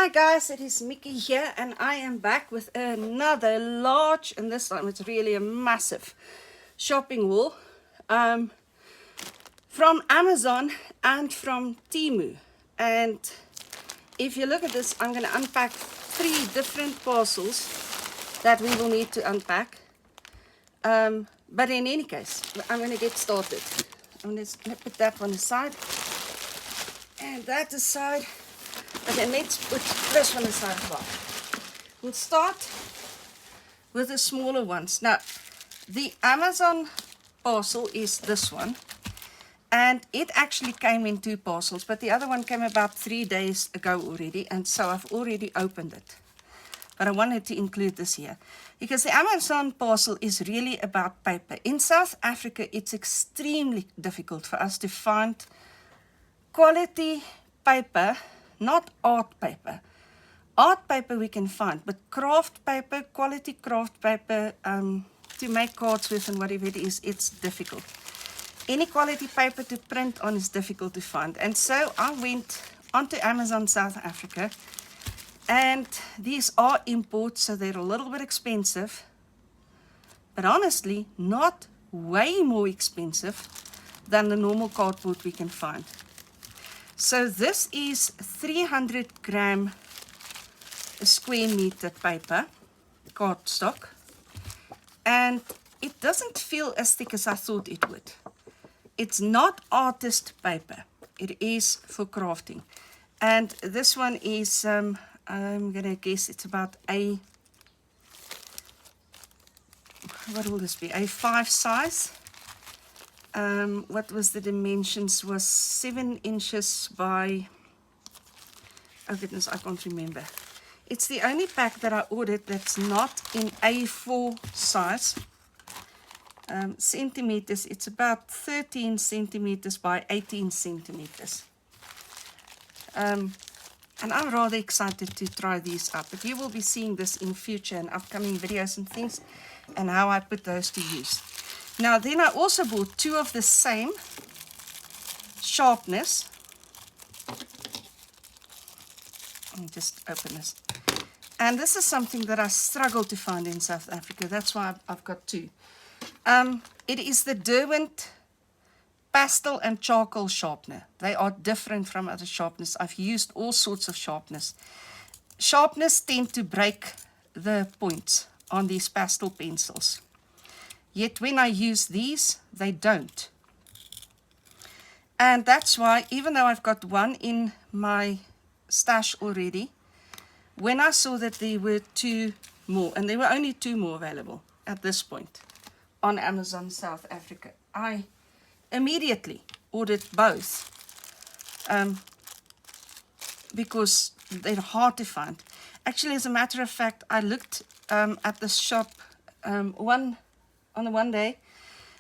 Hi guys, it is Mickey here and I am back with another large, and this time it's really a massive shopping haul from Amazon and from Temu. And if you look at this, I'm going to unpack 3 different parcels that we will need to unpack. But in any case, I'm going to get started. I'm going to put that one aside and that aside. Okay, let's put this one aside as well. We'll start with the smaller ones. Now, the Amazon parcel is this one. And it actually came in 2 parcels, but the other one came about 3 days ago already. And so I've already opened it. But I wanted to include this here. Because the Amazon parcel is really about paper. In South Africa, it's extremely difficult for us to find quality paper. Not art paper. Art paper we can find, but craft paper, quality craft paper, to make cards with and whatever it is, it's difficult. Any quality paper to print on is difficult to find. And so I went onto Amazon South Africa, and these are imports, so they're a little bit expensive, but honestly, not way more expensive than the normal cardboard we can find. So this is 300 gram square meter paper, cardstock, and it doesn't feel as thick as I thought it would. It's not artist paper, it is for crafting. And this one is, I'm gonna guess it's about what will this be, A5 size. What was the dimensions? Was 7 inches by, oh goodness, I can't remember. It's the only pack that I ordered that's not in A4 size. Centimeters, it's about 13 centimeters by 18 centimeters. And I'm rather excited to try these out, but you will be seeing this in future and upcoming videos and things, and how I put those to use. Now then I also bought 2 of the same sharpness. Let me just open this. And this is something that I struggle to find in South Africa. That's why I've got 2. It is the Derwent pastel and charcoal sharpener. They are different from other sharpeners. I've used all sorts of sharpeners. Sharpeners tend to break the points on these pastel pencils. Yet when I use these, they don't. And that's why, even though I've got 1 in my stash already, when I saw that there were 2 more, and there were only 2 more available at this point on Amazon South Africa, I immediately ordered both because they're hard to find. Actually, as a matter of fact, I looked at the shop on one day,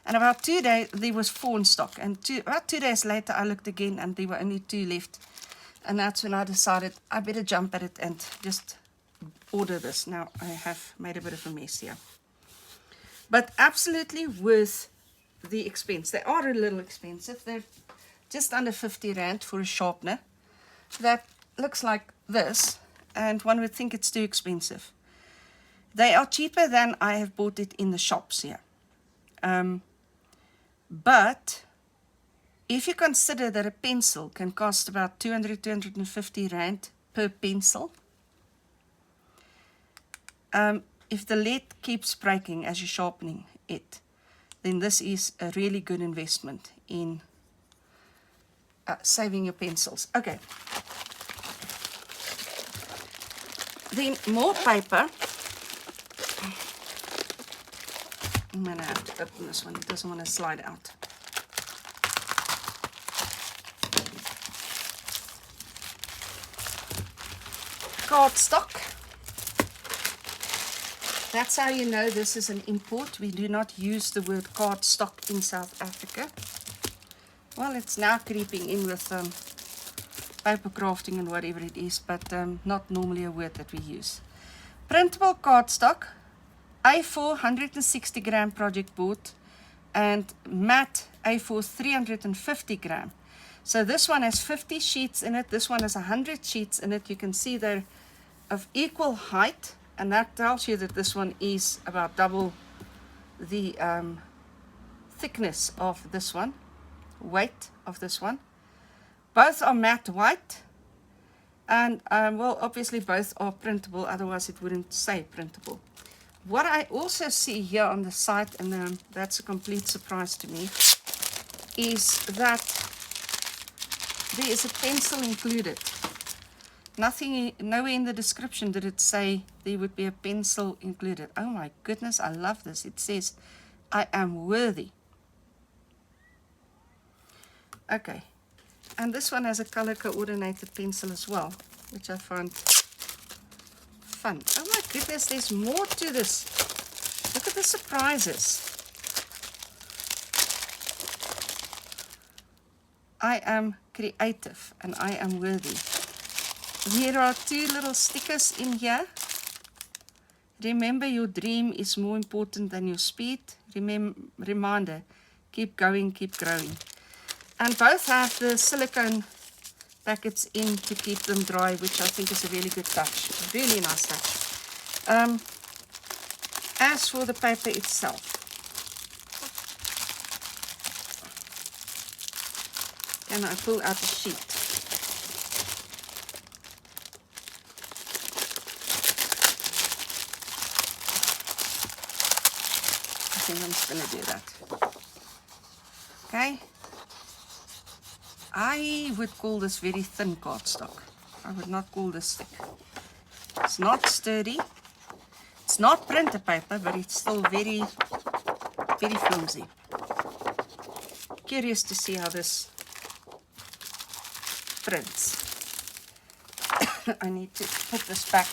and about 2 days there was 4 in stock, and about 2 days later I looked again and there were only 2 left, and that's when I decided I better jump at it and just order this. Now I have made a bit of a mess here, but absolutely worth the expense. They are a little expensive. They're just under 50 Rand for a sharpener that looks like this, and one would think it's too expensive. They are cheaper than I have bought it in the shops here. But if you consider that a pencil can cost about 200, 250 Rand per pencil, if the lead keeps breaking as you're sharpening it, then this is a really good investment in saving your pencils. Okay. Then more paper. I'm going to have to open this one. It doesn't want to slide out. Cardstock. That's how you know this is an import. We do not use the word cardstock in South Africa. Well, it's now creeping in with paper crafting and whatever it is, but not normally a word that we use. Printable cardstock. A4 160 gram project board and matte A4 350 gram. So this one has 50 sheets in it, this one has 100 sheets in it. You can see they're of equal height, and that tells you that this one is about double the thickness of this one, weight of this one. Both are matte white, and well, obviously both are printable, otherwise it wouldn't say printable. What I also see here on the site, and that's a complete surprise to me, is that there is a pencil included. Nowhere in the description did it say there would be a pencil included. Oh my goodness, I love this. It says, I am worthy. Okay, and this one has a color coordinated pencil as well, which I find fun. Oh my goodness, there's more to this. Look at the surprises. I am creative and I am worthy. Here are 2 little stickers in here. Remember, your dream is more important than your speed. Reminder, keep going, keep growing. And both have the silicone packets in to keep them dry, which I think is a really good touch. Really nice touch. As for the paper itself, can I pull out the sheet? I think I'm just going to do that. Okay. I would call this very thin cardstock. I would not call this thick. It's not sturdy. It's not printer paper, but it's still very, very flimsy. Curious to see how this prints. I need to put this back.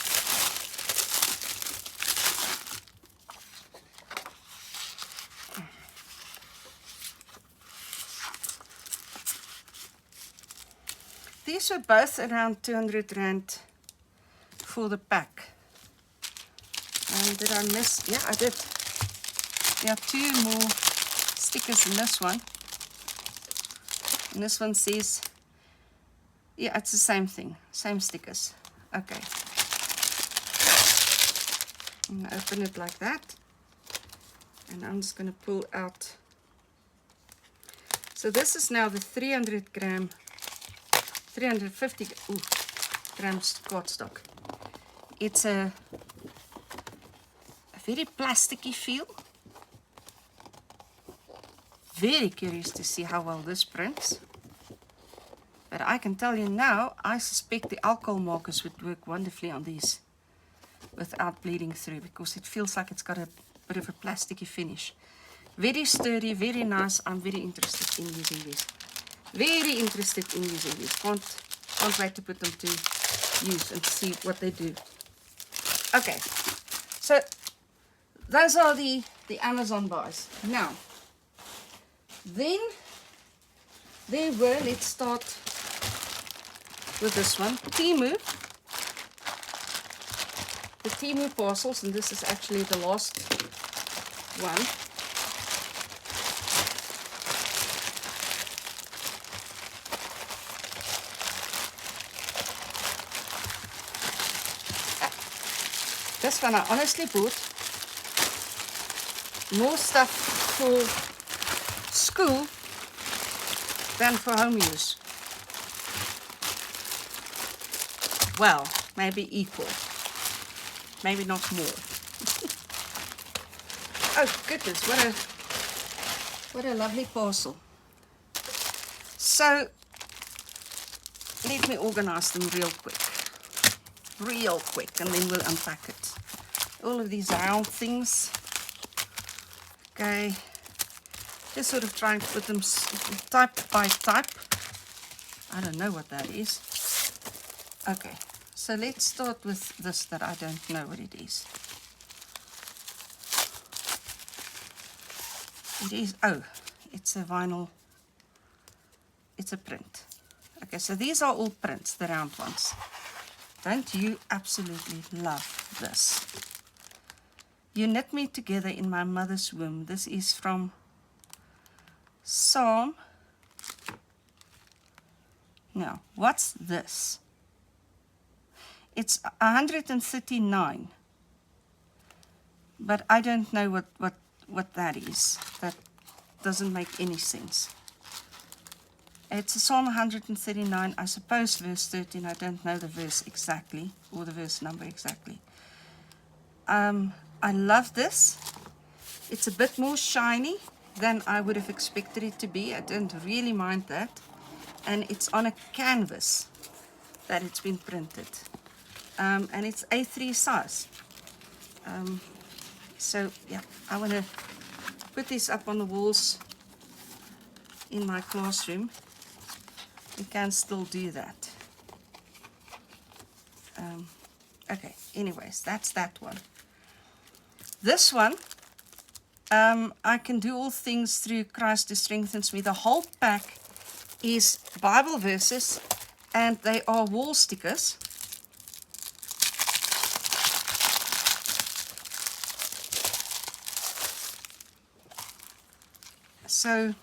These were both around 200 Rand for the pack. And did I miss? Yeah, I did. There are 2 more stickers in this one. And this one says, yeah, it's the same thing, same stickers. Okay. I'm going to open it like that. And I'm just going to pull out. So this is now the 350 grams cardstock. It's a very plasticky feel. Very curious to see how well this prints. But I can tell you now, I suspect the alcohol markers would work wonderfully on these without bleeding through, because it feels like it's got a bit of a plasticky finish. Very sturdy, very nice. I'm very interested in using these. Very interested in using these. Can't wait to put them to use and see what they do. Okay, so those are the Amazon buys. Now, then there were, let's start with this one, Temu. The Temu parcels, and this is actually the last one. This one I honestly bought more stuff for school than for home use. Well, maybe equal. Maybe not more. Oh goodness, what a lovely parcel. So let me organize them real quick, and then we'll unpack it. All of these round things. Okay, just sort of trying to put them type by type. I don't know what that is. Okay, so let's start with this that I don't know what it is. It is, oh, it's a vinyl, it's a print. Okay, so these are all prints, the round ones. Don't you absolutely love this? You knit me together in my mother's womb. This is from Psalm Now, what's this? It's 139. But I don't know what that is. That doesn't make any sense. It's a Psalm 139, I suppose verse 13. I don't know the verse exactly, or the verse number exactly. I love this. It's a bit more shiny than I would have expected it to be. I don't really mind that. And it's on a canvas that it's been printed. And it's A3 size. So yeah, I want to put this up on the walls in my classroom. We can still do that. Okay, anyways, that's that one. This one, I can do all things through Christ who strengthens me. The whole pack is Bible verses, and they are wall stickers. So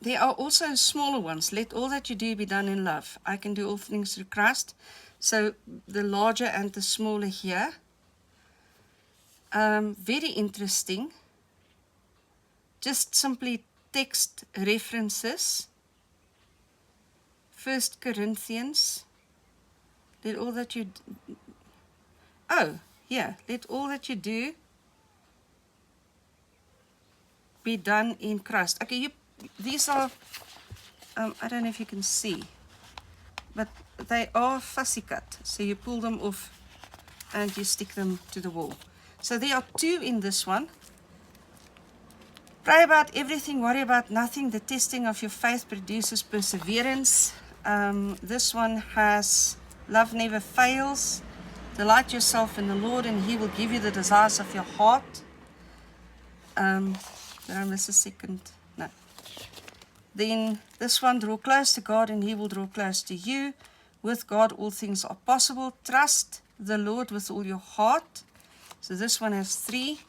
there are also smaller ones. Let all that you do be done in love. I can do all things through Christ. So the larger and the smaller here. Very interesting. Just simply text references. 1 Corinthians. Let all that you... Oh, yeah. Let all that you do be done in Christ. Okay, these are, I don't know if you can see, but they are fussy cut. So you pull them off and you stick them to the wall. So there are two in this one. Pray about everything, worry about nothing. The testing of your faith produces perseverance. This one has love never fails. Delight yourself in the Lord and He will give you the desires of your heart. Did I miss a second? No. Then this one, draw close to God and He will draw close to you. With God all things are possible. Trust the Lord with all your heart. So this one has 3.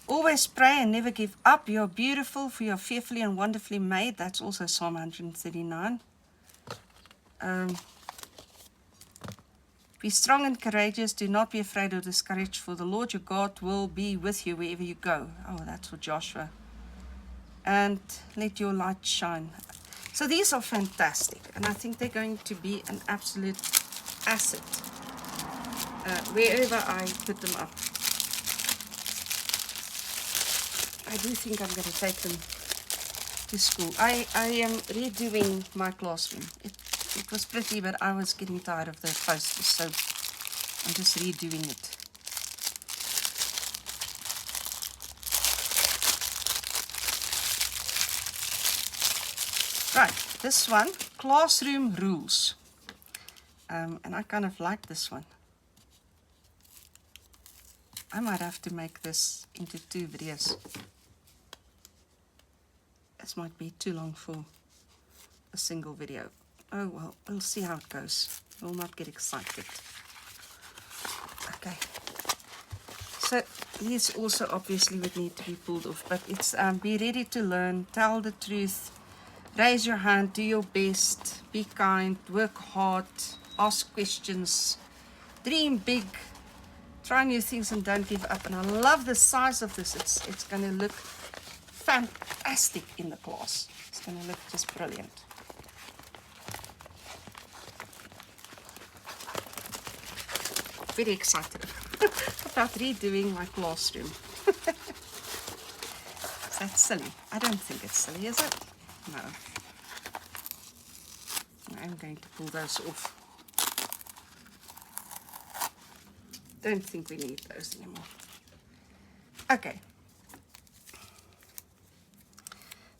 Always pray and never give up. You are beautiful, for you are fearfully and wonderfully made. That's also Psalm 139. Be strong and courageous. Do not be afraid or discouraged, for the Lord your God will be with you wherever you go. Oh, that's for Joshua. And let your light shine. So these are fantastic, and I think they're going to be an absolute asset wherever I put them up. I do think I'm going to take them to school. I am redoing my classroom. It was pretty, but I was getting tired of the posters, so I'm just redoing it. Right, this one, classroom rules. And I kind of like this one. I might have to make this into 2 videos. This might be too long for a single video. Oh well, we'll see how it goes. We'll not get excited. Okay. So these also obviously would need to be pulled off, but it's be ready to learn, tell the truth, raise your hand, do your best, be kind, work hard, ask questions, dream big, try new things and don't give up. And I love the size of this. It's going to look fantastic in the class. It's going to look just brilliant. Very excited about redoing my classroom. Is that silly? I don't think it's silly, is it? No. I'm going to pull those off. Don't think we need those anymore. Okay.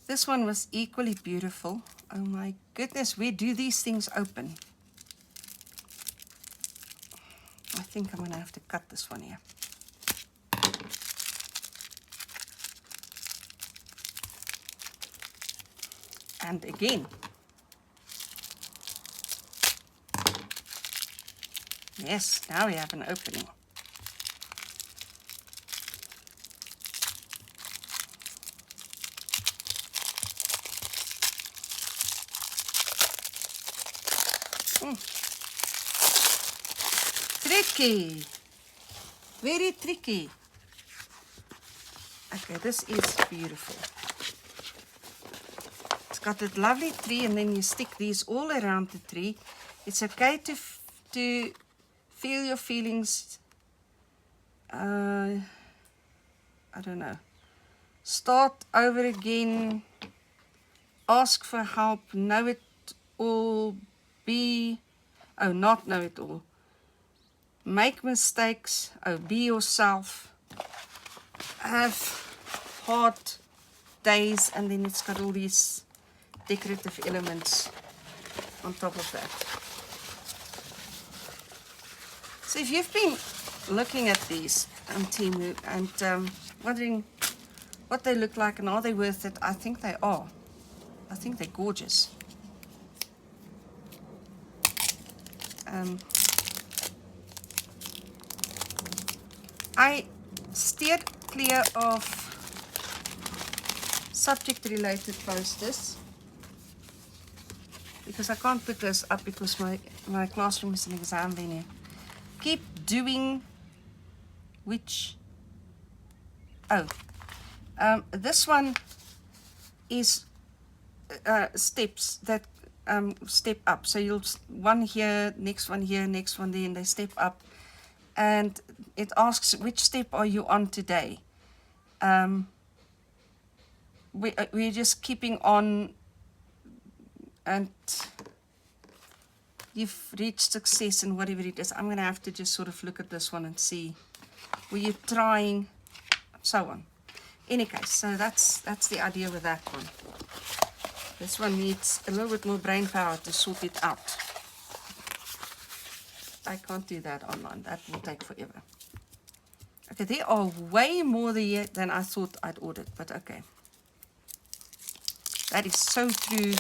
This one was equally beautiful. Oh my goodness, where do these things open? I think I'm going to have to cut this one here. And again. Yes, now we have an opening. Tricky. Very tricky. Okay, this is beautiful. It's got that lovely tree, and then you stick these all around the tree. It's okay to feel your feelings. I don't know. Start over again. Ask for help. Know it all. Not know it all. Make mistakes. Be yourself. Have hard days, and then it's got all these decorative elements on top of that. So if you've been looking at these on Temu and wondering what they look like and are they worth it, I think they are. I think they're gorgeous. I steered clear of subject related posters because I can't put this up because my classroom is an exam venue. Keep doing which this one is steps that step up. So you'll one here, next one here, next one there, and they step up. And it asks, which step are you on today? We're just keeping on, and you've reached success and whatever it is. I'm going to have to just sort of look at this one and see, were you trying, so on. Any case, so that's the idea with that one. This one needs a little bit more brain power to sort it out. I can't do that online. That will take forever. Okay, there are way more there than I thought I'd ordered, but okay. That is so true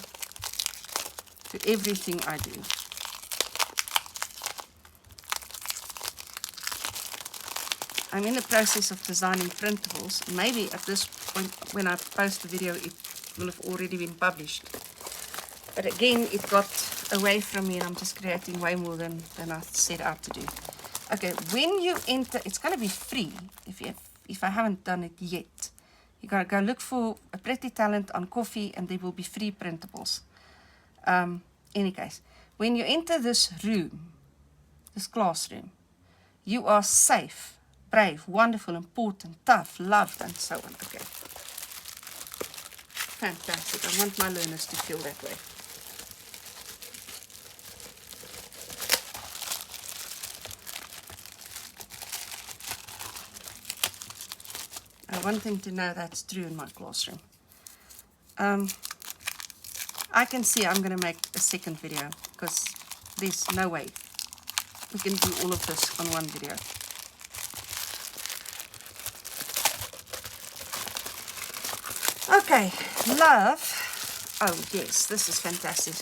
to everything I do. I'm in the process of designing printables. Maybe at this point, when I post the video, it will have already been published. But again, it got away from me, and I'm just creating way more than I set out to do. Okay, when you enter, it's going to be free if I haven't done it yet. You got to go look for a Pretty Talent on Coffee, and there will be free printables. Any case, when you enter this room, this classroom, you are safe, brave, wonderful, important, tough, loved, and so on. Okay. Fantastic. I want my learners to feel that way. I want them to know that's true in my classroom. I can see I'm going to make a second video because there's no way we can do all of this on one video. Okay, love. Oh yes, this is fantastic.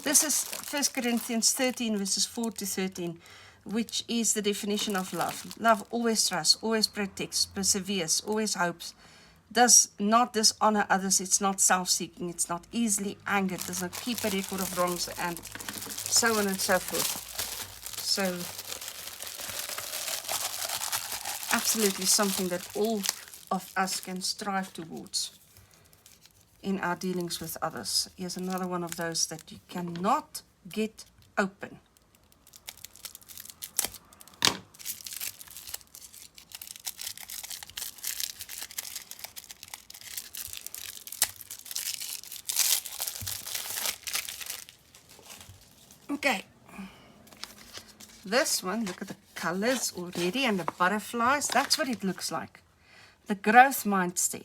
This is 1 Corinthians 13 verses 4 to 13, which is the definition of love. Love always trusts, always protects, perseveres, always hopes, does not dishonor others, it's not self-seeking, it's not easily angered, does not keep a record of wrongs, and so on and so forth. So, absolutely something that all of us can strive towards in our dealings with others. Here's another one of those that you cannot get open. Okay, this one, look at the colors already and the butterflies. That's what it looks like. The growth mindset.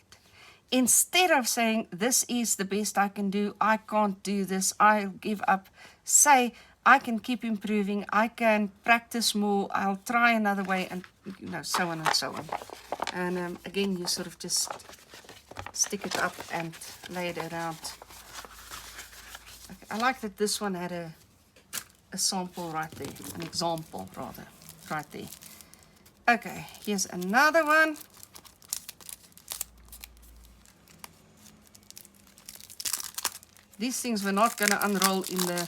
Instead of saying, this is the best I can do, I can't do this, I'll give up, say, I can keep improving, I can practice more, I'll try another way, and so on and so on. And again, you sort of just stick it up and lay it around. Okay, I like that this one had a sample right there, an example rather, right there. Okay, here's another one. These things were not going to unroll in the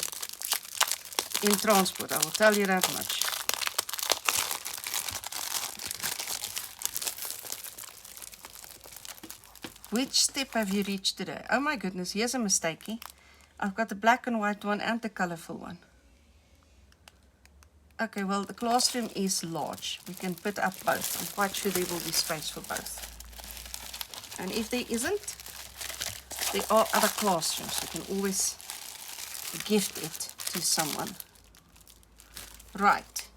in transport, I will tell you that much. Which step have you reached today? Oh my goodness, here's a mistakey. I've got the black and white one and the colorful one. Okay, well, the classroom is large. We can put up both. I'm quite sure there will be space for both. And if there isn't, there are other classrooms. You can always gift it to someone. Right.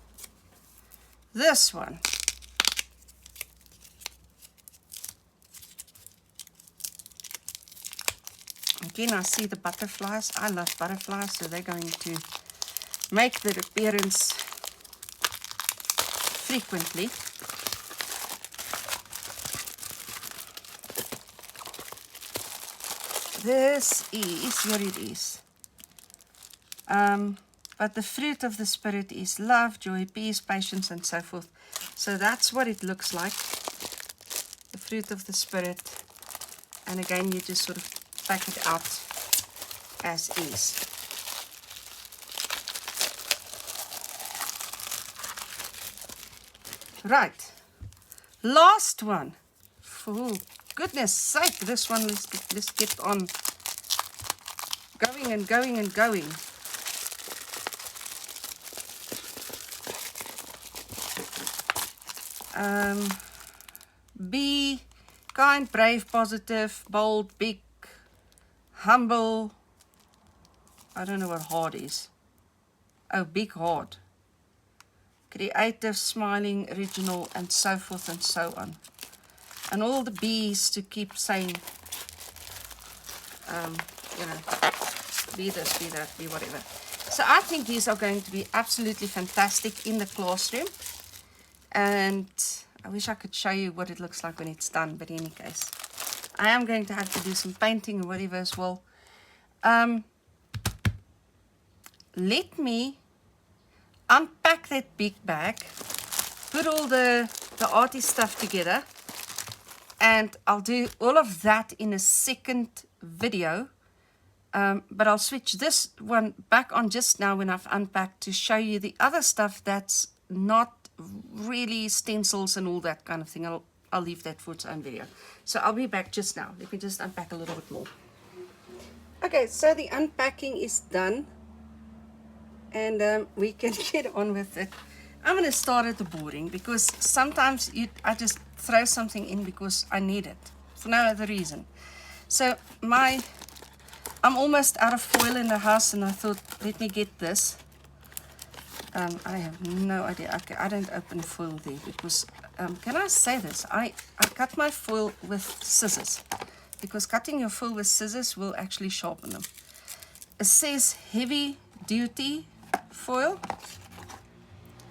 This one. Again, I see the butterflies. I love butterflies, so they're going to make their appearance frequently. This is, here it is. But the fruit of the Spirit is love, joy, peace, patience, and so forth. So that's what it looks like. The fruit of the Spirit. And again, you just sort of pack it out as is. Right. Last one. For goodness sake, this one, let's get on going and going and going. Be kind, brave, positive, bold, big, humble. I don't know what hard is. Oh, big, hard. Creative, smiling, original, and so forth and so on. And all the B's to keep saying, you know, be this, be that, be whatever. So I think these are going to be absolutely fantastic in the classroom. And I wish I could show you what it looks like when it's done, but in any case, I am going to have to do some painting or whatever as well. Let me unpack that big bag, put all the arty stuff together, and I'll do all of that in a second video. But I'll switch this one back on just now when I've unpacked to show you the other stuff that's not really stencils and all that kind of thing. I'll leave that for its own video. So I'll be back just now. Let me just unpack a little bit more. Okay, so the unpacking is done. And we can get on with it. I'm going to start at the boring because sometimes I just throw something in because I need it for no other reason. So I'm almost out of foil in the house, and I thought, let me get this. I have no idea. Okay, I don't open foil there because, can I say this? I cut my foil with scissors because cutting your foil with scissors will actually sharpen them. It says heavy duty foil.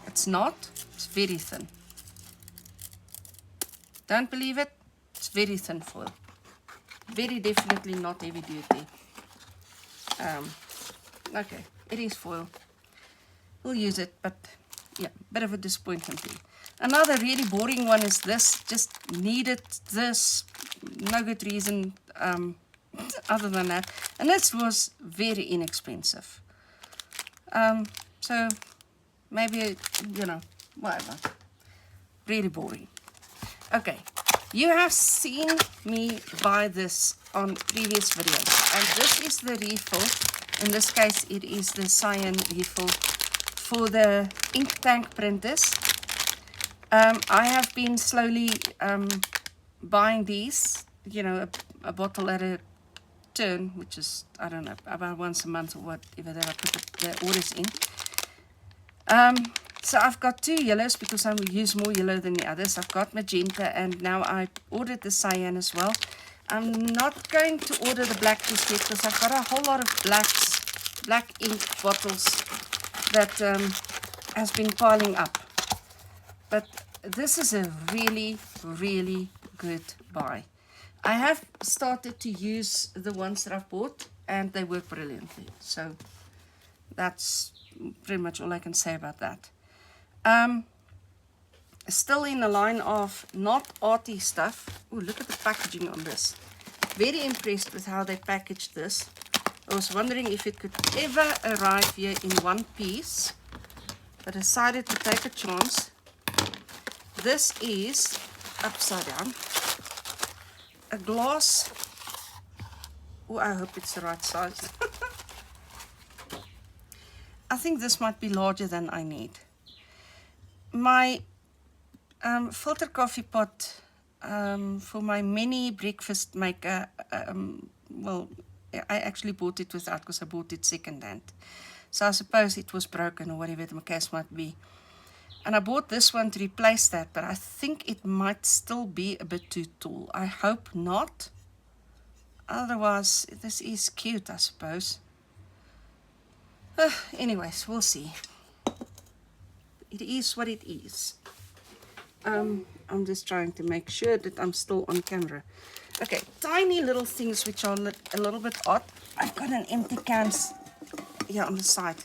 It's not. It's very thin. Don't believe it? It's very thin foil. Very definitely not heavy duty. Okay, it is foil. We'll use it, but yeah, bit of a disappointment there. Another really boring one is this. Just needed this. No good reason other than that. And this was very inexpensive. So maybe, you know, whatever. Really boring. Okay, you have seen me buy this on previous videos, and this is the refill. In this case, it is the cyan refill for the ink tank printers. I have been slowly buying these, you know, a bottle at a turn, which is, I don't know, about once a month or whatever that I put the orders in. So I've got two yellows because I use more yellow than the others. I've got magenta, and now I ordered the cyan as well. I'm not going to order the black just yet because I've got a whole lot of black ink bottles that has been piling up. But this is a really, really good buy. I have started to use the ones that I've bought, and they work brilliantly. So that's pretty much all I can say about that. Still in the line of not arty stuff. Oh, look at the packaging on this. Very impressed with how they packaged this. I was wondering if it could ever arrive here in one piece, but I decided to take a chance. This is upside down. A glass. Oh, I hope it's the right size. I think this might be larger than I need. My filter coffee pot for my mini breakfast maker, well, I actually bought it without, because I bought it second hand. So I suppose it was broken or whatever the case might be. And I bought this one to replace that, but I think it might still be a bit too tall. I hope not. Otherwise, this is cute, I suppose. Anyways, we'll see. It is what it is. I'm just trying to make sure that I'm still on camera. Okay, tiny little things which are a little bit odd. I've got an empty can here on the side.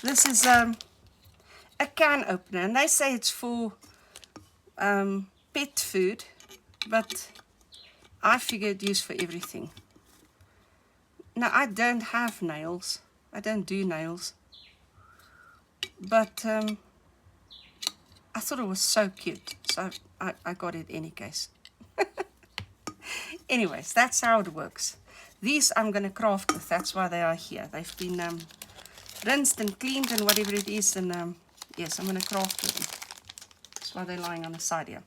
This is a can opener, and they say it's for pet food, but I figure it's used for everything. Now, I don't have nails. I don't do nails. But I thought it was so cute, so I got it any case. Anyways, that's how it works. These I'm going to craft with. That's why they are here. They've been rinsed and cleaned and whatever it is. And yes, I'm going to craft with them. That's why they're lying on the side here.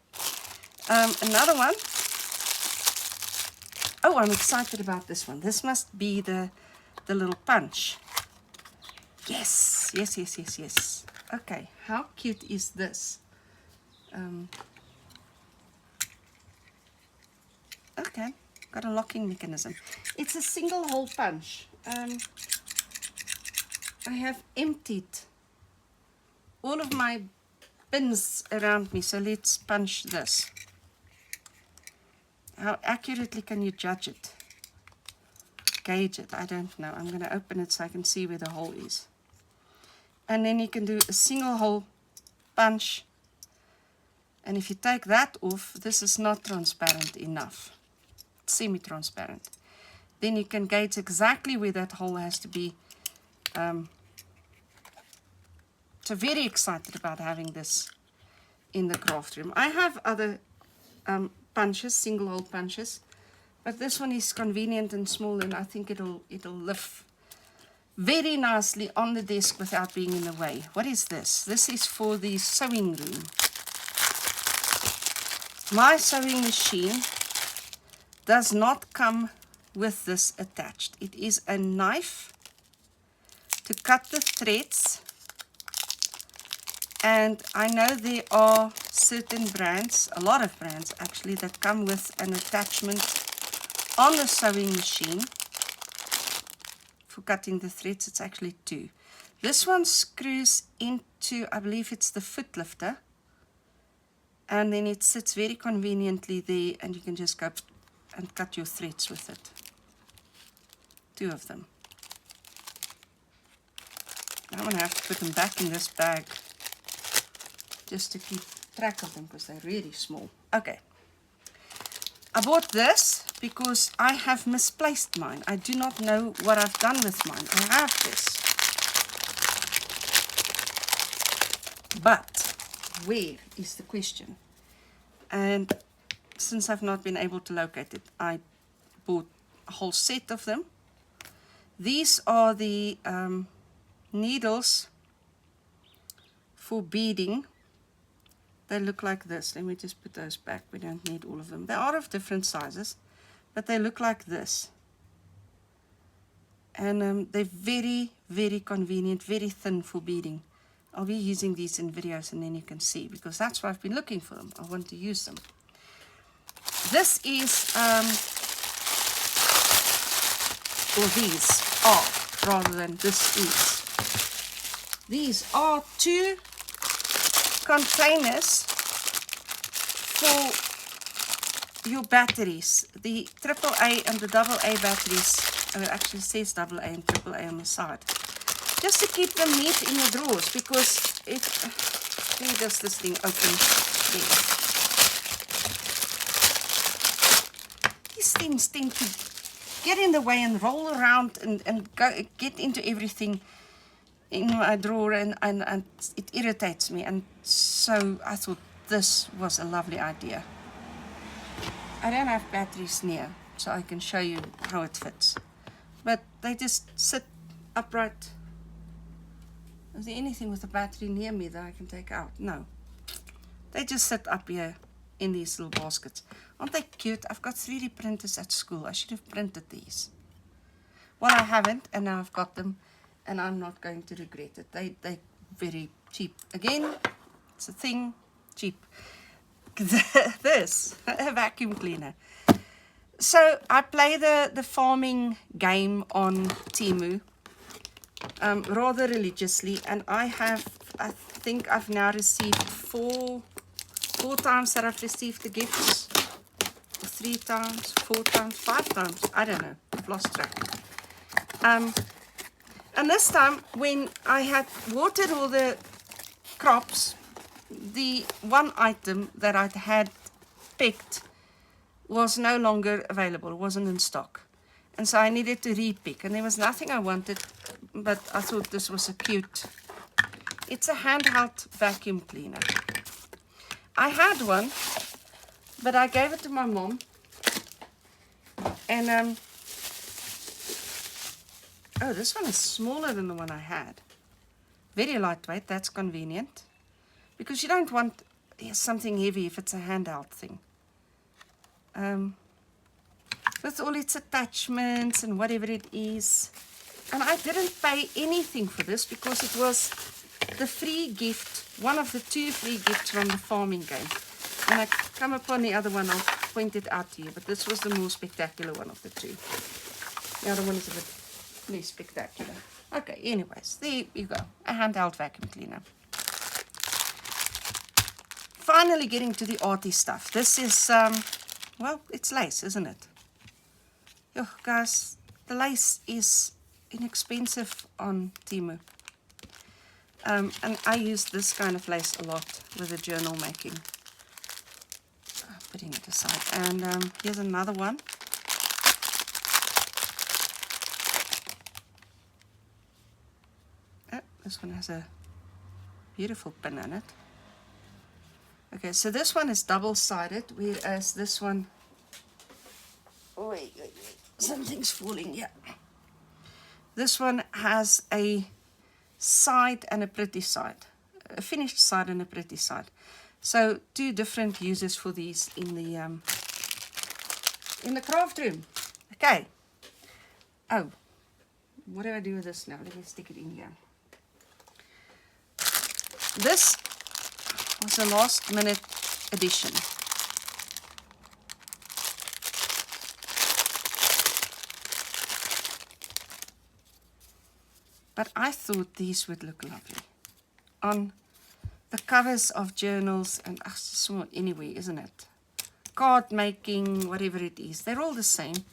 Another one. Oh, I'm excited about this one. This must be the little punch. Yes, yes, yes, yes, yes. Okay, how cute is this? Okay, got a locking mechanism. It's a single hole punch. I have emptied all of my bins around me, so let's punch this. How accurately can you judge it? Gauge it? I don't know. I'm going to open it so I can see where the hole is. And then you can do a single hole punch. And if you take that off, this is not transparent enough. It's semi-transparent. Then you can gauge exactly where that hole has to be. So very excited about having this in the craft room. I have other punches, single hole punches, but this one is convenient and small, and I think it'll live very nicely on the desk without being in the way. What is this? This is for the sewing room. My sewing machine does not come with this attached. It is a knife to cut the threads, and I know there are certain brands, a lot of brands actually, that come with an attachment on the sewing machine for cutting the threads. It's actually two. This one screws into, I believe it's the foot lifter, and then it sits very conveniently there, and you can just go and cut your threads with it. Two of them. I'm going to have to put them back in this bag just to keep track of them, because they're really small. Okay. I bought this because I have misplaced mine. I do not know what I've done with mine. I have this. But where is the question? And since I've not been able to locate it, I bought a whole set of them. These are the needles for beading. They look like this. Let me just put those back. We don't need all of them. They are of different sizes, but they look like this. And they're very, very convenient, very thin for beading. I'll be using these in videos, and then you can see, because that's why I've been looking for them. I want to use them. This is, or these are, rather than this is. These are two containers for your batteries. The AAA and the AA batteries, it actually says AA and AAA on the side. Just to keep them neat in your drawers, because if, where does this thing open? There. These things tend to get in the way and roll around and get into everything in my drawer, and it irritates me. And so I thought this was a lovely idea. I don't have batteries near, so I can show you how it fits. But they just sit upright. Is there anything with a battery near me that I can take out? No. They just sit up here in these little baskets. Aren't they cute? I've got 3D printers at school. I should have printed these. Well, I haven't, and now I've got them, and I'm not going to regret it. They're very cheap. Again, it's a thing, cheap. This, a vacuum cleaner. So I play the farming game on Temu rather religiously, and I think I've now received four times that I've received the gifts. 3 times, 4 times, 5 times, I don't know, I've lost track. And this time when I had watered all the crops, the one item that I'd had picked was no longer available, it wasn't in stock. And so I needed to re-pick, and there was nothing I wanted, but I thought this was a cute, it's a handheld vacuum cleaner. I had one, but I gave it to my mom, and oh, this one is smaller than the one I had. Very lightweight, that's convenient, because you don't want something heavy if it's a handheld thing. With all its attachments and whatever it is. And I didn't pay anything for this because it was the free gift, one of the 2 free gifts from the farming game. When I come upon the other one, I'll point it out to you, but this was the more spectacular one of the 2. The other one is a bit less spectacular. Okay, anyways, there you go, a handheld vacuum cleaner. Finally getting to the arty stuff. This is, well, it's lace, isn't it? Yo, guys, the lace is inexpensive on Temu. And I use this kind of lace a lot with the journal making. Putting it aside. And here's another one. Oh, this one has a beautiful pin in it. Okay, so this one is double-sided, whereas this one... Wait, something's falling here. This one has a side and a pretty side. A finished side and a pretty side. So 2 different uses for these in the craft room. Okay. Oh, what do I do with this now? Let me stick it in here. This was a last minute addition. But I thought these would look lovely on the covers of journals and anyway, isn't it? Card making, whatever it is, they're all the same,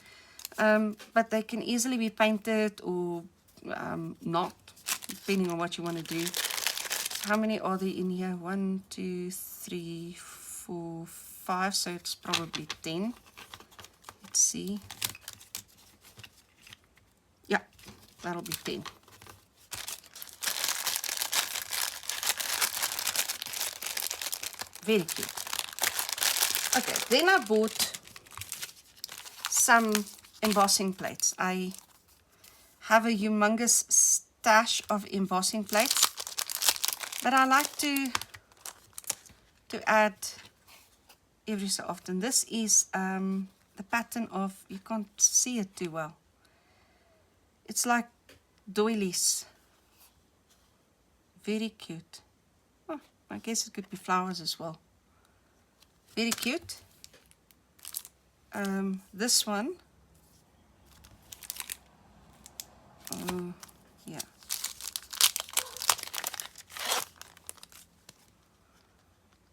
but they can easily be painted or not, depending on what you want to do. How many are there in here? 1, 2, 3, 4, 5, so it's probably 10. Let's see. Yeah, that'll be 10. Very cute. Okay, then I bought some embossing plates. I have a humongous stash of embossing plates, but I like to add every so often. This is the pattern of, you can't see it too well. It's like doilies. Very cute. Oh, I guess it could be flowers as well. Very cute. This one. Yeah.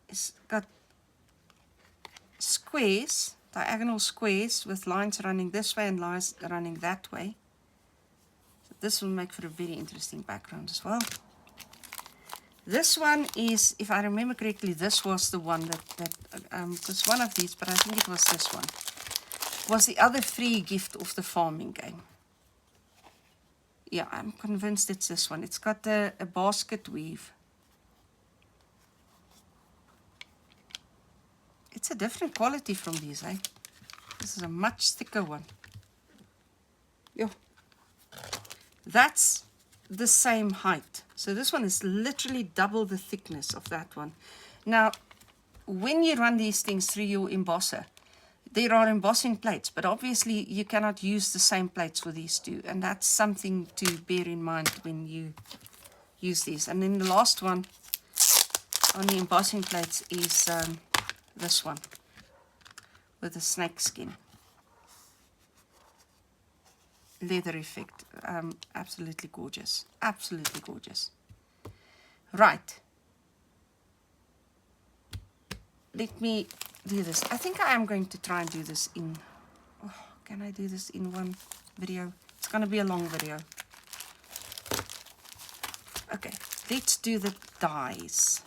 It's got squares, diagonal squares with lines running this way and lines running that way. So this will make for a very interesting background as well. This one is, if I remember correctly, this was the one that was one of these, but I think it was this one. was the other free gift of the farming game. Yeah, I'm convinced it's this one. It's got a basket weave. It's a different quality from these, eh? This is a much thicker one. Yo. That's the same height. So this one is literally double the thickness of that one. Now, when you run these things through your embosser, there are embossing plates, but obviously you cannot use the same plates for these two, and that's something to bear in mind when you use these. And then the last one on the embossing plates is this one with the snake skin. Leather effect. Absolutely gorgeous. Absolutely gorgeous. Right. Let me do this. I think I am going to try and do this in... Oh, can I do this in one video? It's going to be a long video. Okay, let's do the dies.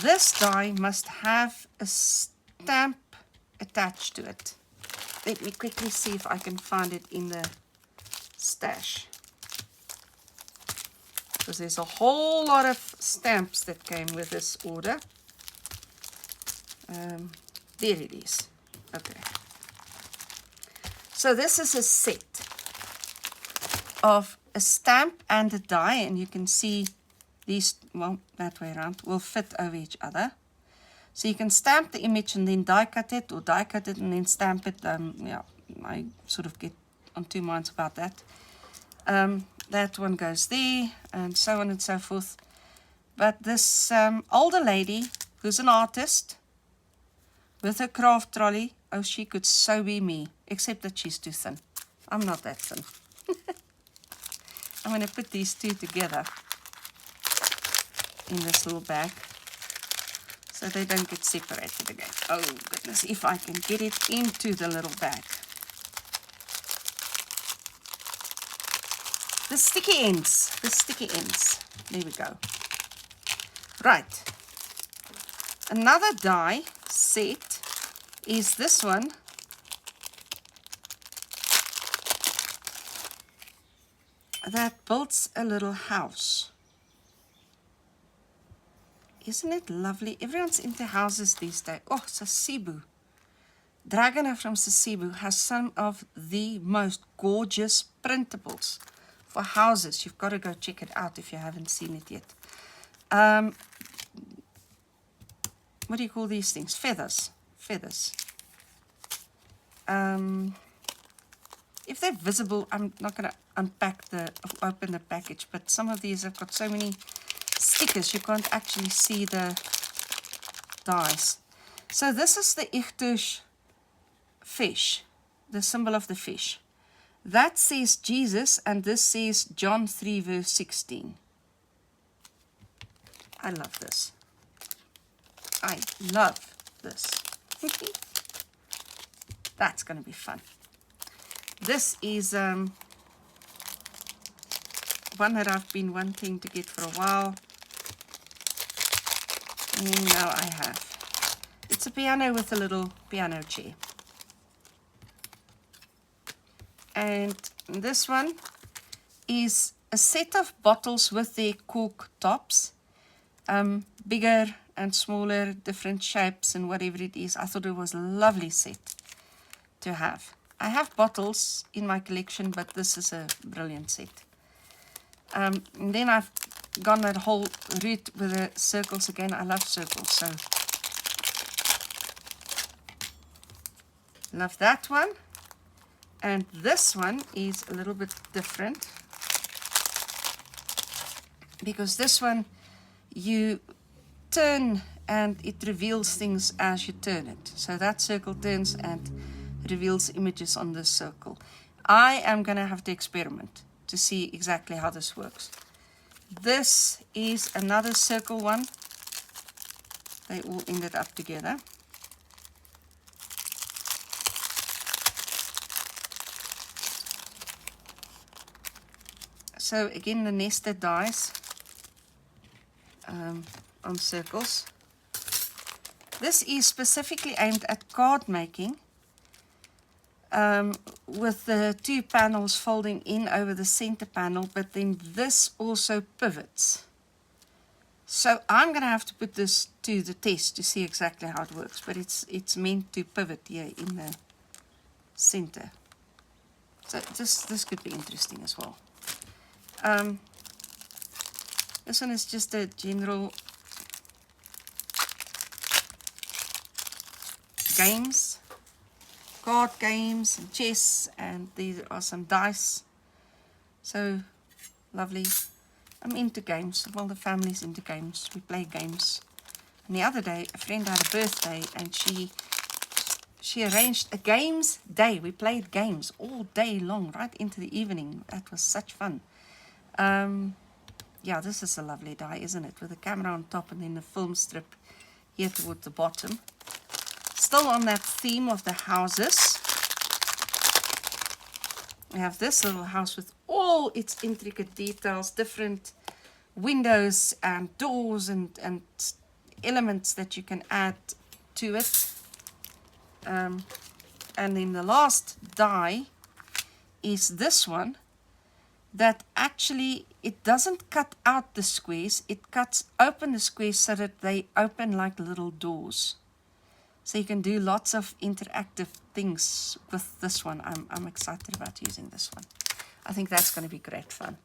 This die must have a stamp attached to it. Let me quickly see if I can find it in the stash, because there's a whole lot of stamps that came with this order. There it is. Okay, so this is a set of a stamp and a die, and you can see these, well, that way around, will fit over each other. So you can stamp the image and then die cut it, or die cut it and then stamp it. Yeah, I sort of get on two minds about that. That one goes there, and so on and so forth. But this older lady, who's an artist, with her craft trolley, oh, she could so be me, except that she's too thin. I'm not that thin. I'm going to put these two together in this little bag, so they don't get separated again. Oh goodness, if I can get it into the little bag. The sticky ends, the sticky ends. There we go. Right. Another die set is this one. That builds a little house. Isn't it lovely? Everyone's into houses these days. Oh, Sasibu. Dragana from Sasibu has some of the most gorgeous printables for houses. You've got to go check it out if you haven't seen it yet. What do you call these things? Feathers. Feathers. If they're visible, I'm not going to open the package, but some of these have got so many stickers you can't actually see the dies. So this is the Ichtush fish, the symbol of the fish. That says Jesus, and this says John 3 verse 16. I love this. I love this. That's going to be fun. This is one that I've been wanting to get for a while. And now I have. It's a piano with a little piano chair. And this one is a set of bottles with their cork tops. Bigger and smaller, different shapes and whatever it is. I thought it was a lovely set to have. I have bottles in my collection, but this is a brilliant set. And then I've gone that whole route with the circles again. I love circles, so love that one. And this one is a little bit different, because this one you turn and it reveals things as you turn it. So that circle turns and reveals images on this circle. I am going to have to experiment to see exactly how this works. This is another circle one. They all ended up together. So again, the nested dies on circles. This is specifically aimed at card making, with the 2 panels folding in over the center panel, but then this also pivots. So I'm going to have to put this to the test to see exactly how it works, but it's meant to pivot here in the center. So this could be interesting as well. This one is just a general games, card games and chess, and these are some dice. So lovely. I'm into games. Well, the family's into games. We play games. And the other day, a friend had a birthday, and she arranged a games day. We played games all day long, right into the evening. That was such fun. Yeah, this is a lovely die, isn't it? With the camera on top and then the film strip here toward the bottom. Still on that theme of the houses. We have this little house with all its intricate details, different windows and doors and elements that you can add to it. And then the last die is this one, that actually it doesn't cut out the squares, it cuts open the squares so that they open like little doors. So you can do lots of interactive things with this one. I'm excited about using this one. I think that's going to be great fun.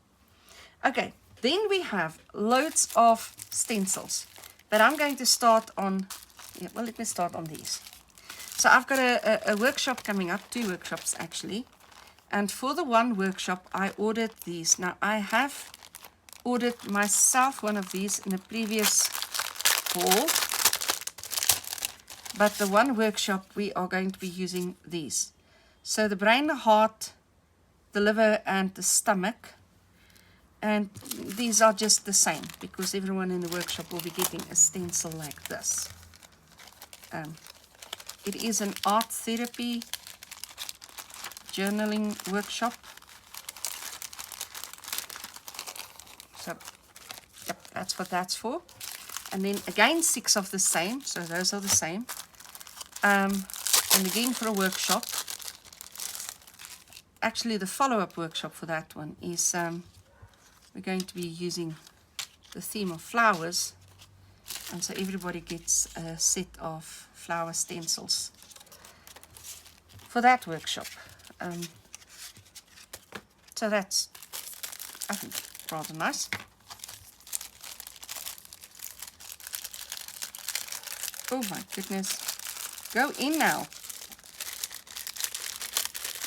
Okay, then we have loads of stencils. But I'm going to start on, well, let me start on these. So I've got a workshop coming up, 2 workshops actually. And for the one workshop, I ordered these. Now, I have ordered myself one of these in a previous haul. But the one workshop, we are going to be using these. So the brain, the heart, the liver, and the stomach. And these are just the same, because everyone in the workshop will be getting a stencil like this. It is an art therapy journaling workshop. So, yep, that's what that's for. And then again 6 of the same, so those are the same. And again for a workshop. Actually, the follow-up workshop for that one is we're going to be using the theme of flowers, and so everybody gets a set of flower stencils for that workshop. So that's, I think, rather nice. Oh my goodness. Go in now.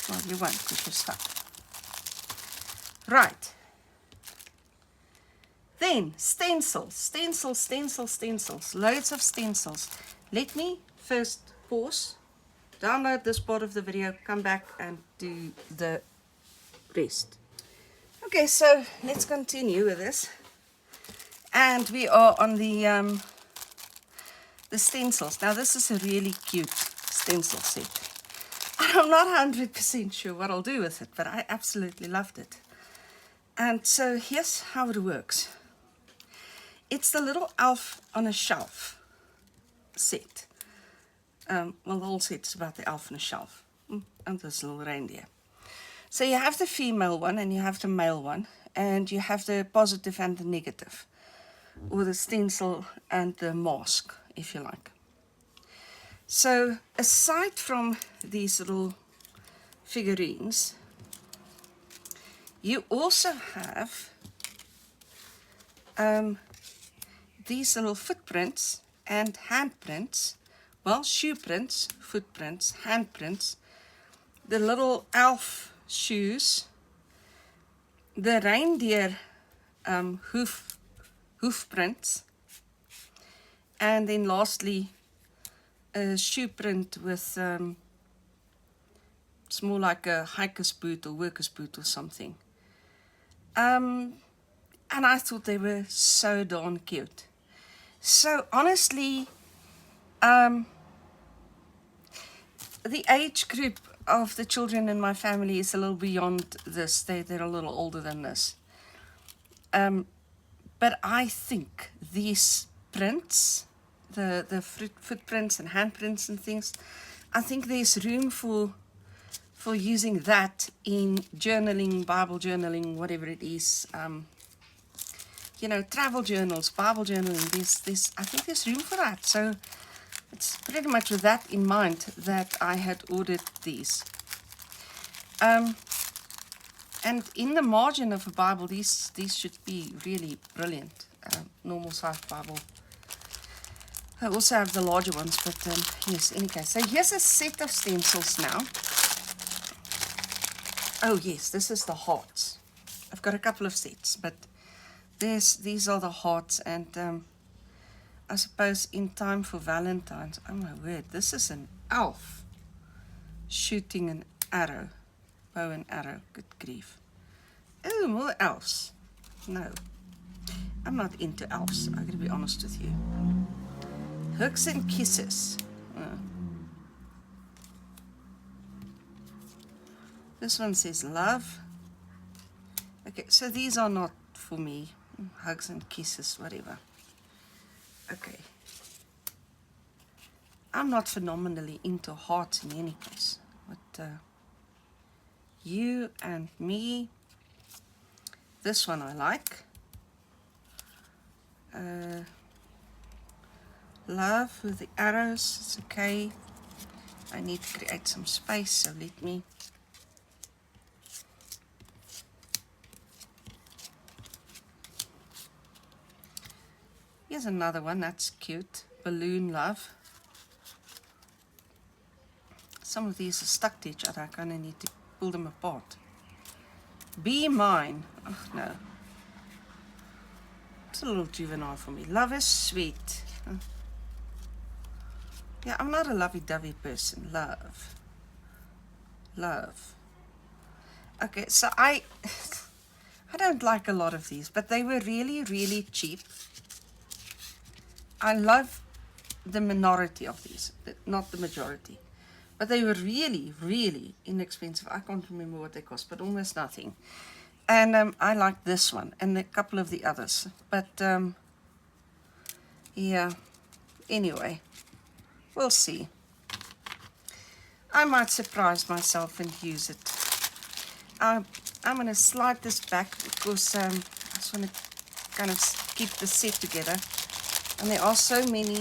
Well, you won't because you're stuck. Right. Then, stencils. Loads of stencils. Let me first pause, download this part of the video, come back and do the rest. Okay, so let's continue with this. And we are on the stencils. Now, this is a really cute stencil set. I'm not 100% sure what I'll do with it, but I absolutely loved it. And so here's how it works. It's the little elf on a shelf set. Well, the whole set is about the elf on a shelf and this little reindeer. So you have the female one and you have the male one, and you have the positive and the negative, or the stencil and the mask, if you like. So aside from these little figurines, you also have these little footprints and handprints. Well, shoe prints, footprints, handprints, the little elf shoes, the reindeer hoof prints, and then lastly a shoe print with it's more like a hiker's boot or worker's boot or something. And I thought they were so darn cute. So honestly, the age group of the children in my family is a little beyond this. They're a little older than this. But I think these prints, the footprints and handprints and things. I think there's room for using that in journaling, Bible journaling, whatever it is. You know, travel journals, Bible journaling. I think there's room for that. So it's pretty much with that in mind that I had ordered these. And in the margin of a Bible, these should be really brilliant. Normal size Bible. I also have the larger ones, but yes, in any case. So here's a set of stencils now. Oh yes, this is the hearts. I've got a couple of sets, but these are the hearts, and I suppose in time for Valentine's. Oh my word, this is an elf shooting an arrow. Bow and arrow, good grief. Oh, more elves. No, I'm not into elves, I'm going to be honest with you. Hugs and kisses. This one says love. Okay, so these are not for me. Hugs and kisses, whatever. Okay. I'm not phenomenally into hearts in any case. But you and me. This one I like. Love with the arrows. It's okay. I need to create some space, so let me. Here's another one. That's cute. Balloon love. Some of these are stuck to each other. I kind of need to pull them apart. Be mine. Oh, no. It's a little juvenile for me. Love is sweet. Yeah, I'm not a lovey-dovey person. Love. Love. Okay, so I don't like a lot of these, but they were really, really cheap. I love the minority of these, not the majority. But they were really, really inexpensive. I can't remember what they cost, but almost nothing. And I like this one and a couple of the others. But, yeah, anyway, we'll see. I might surprise myself and use it. I'm going to slide this back because I just want to kind of keep the set together. And there are so many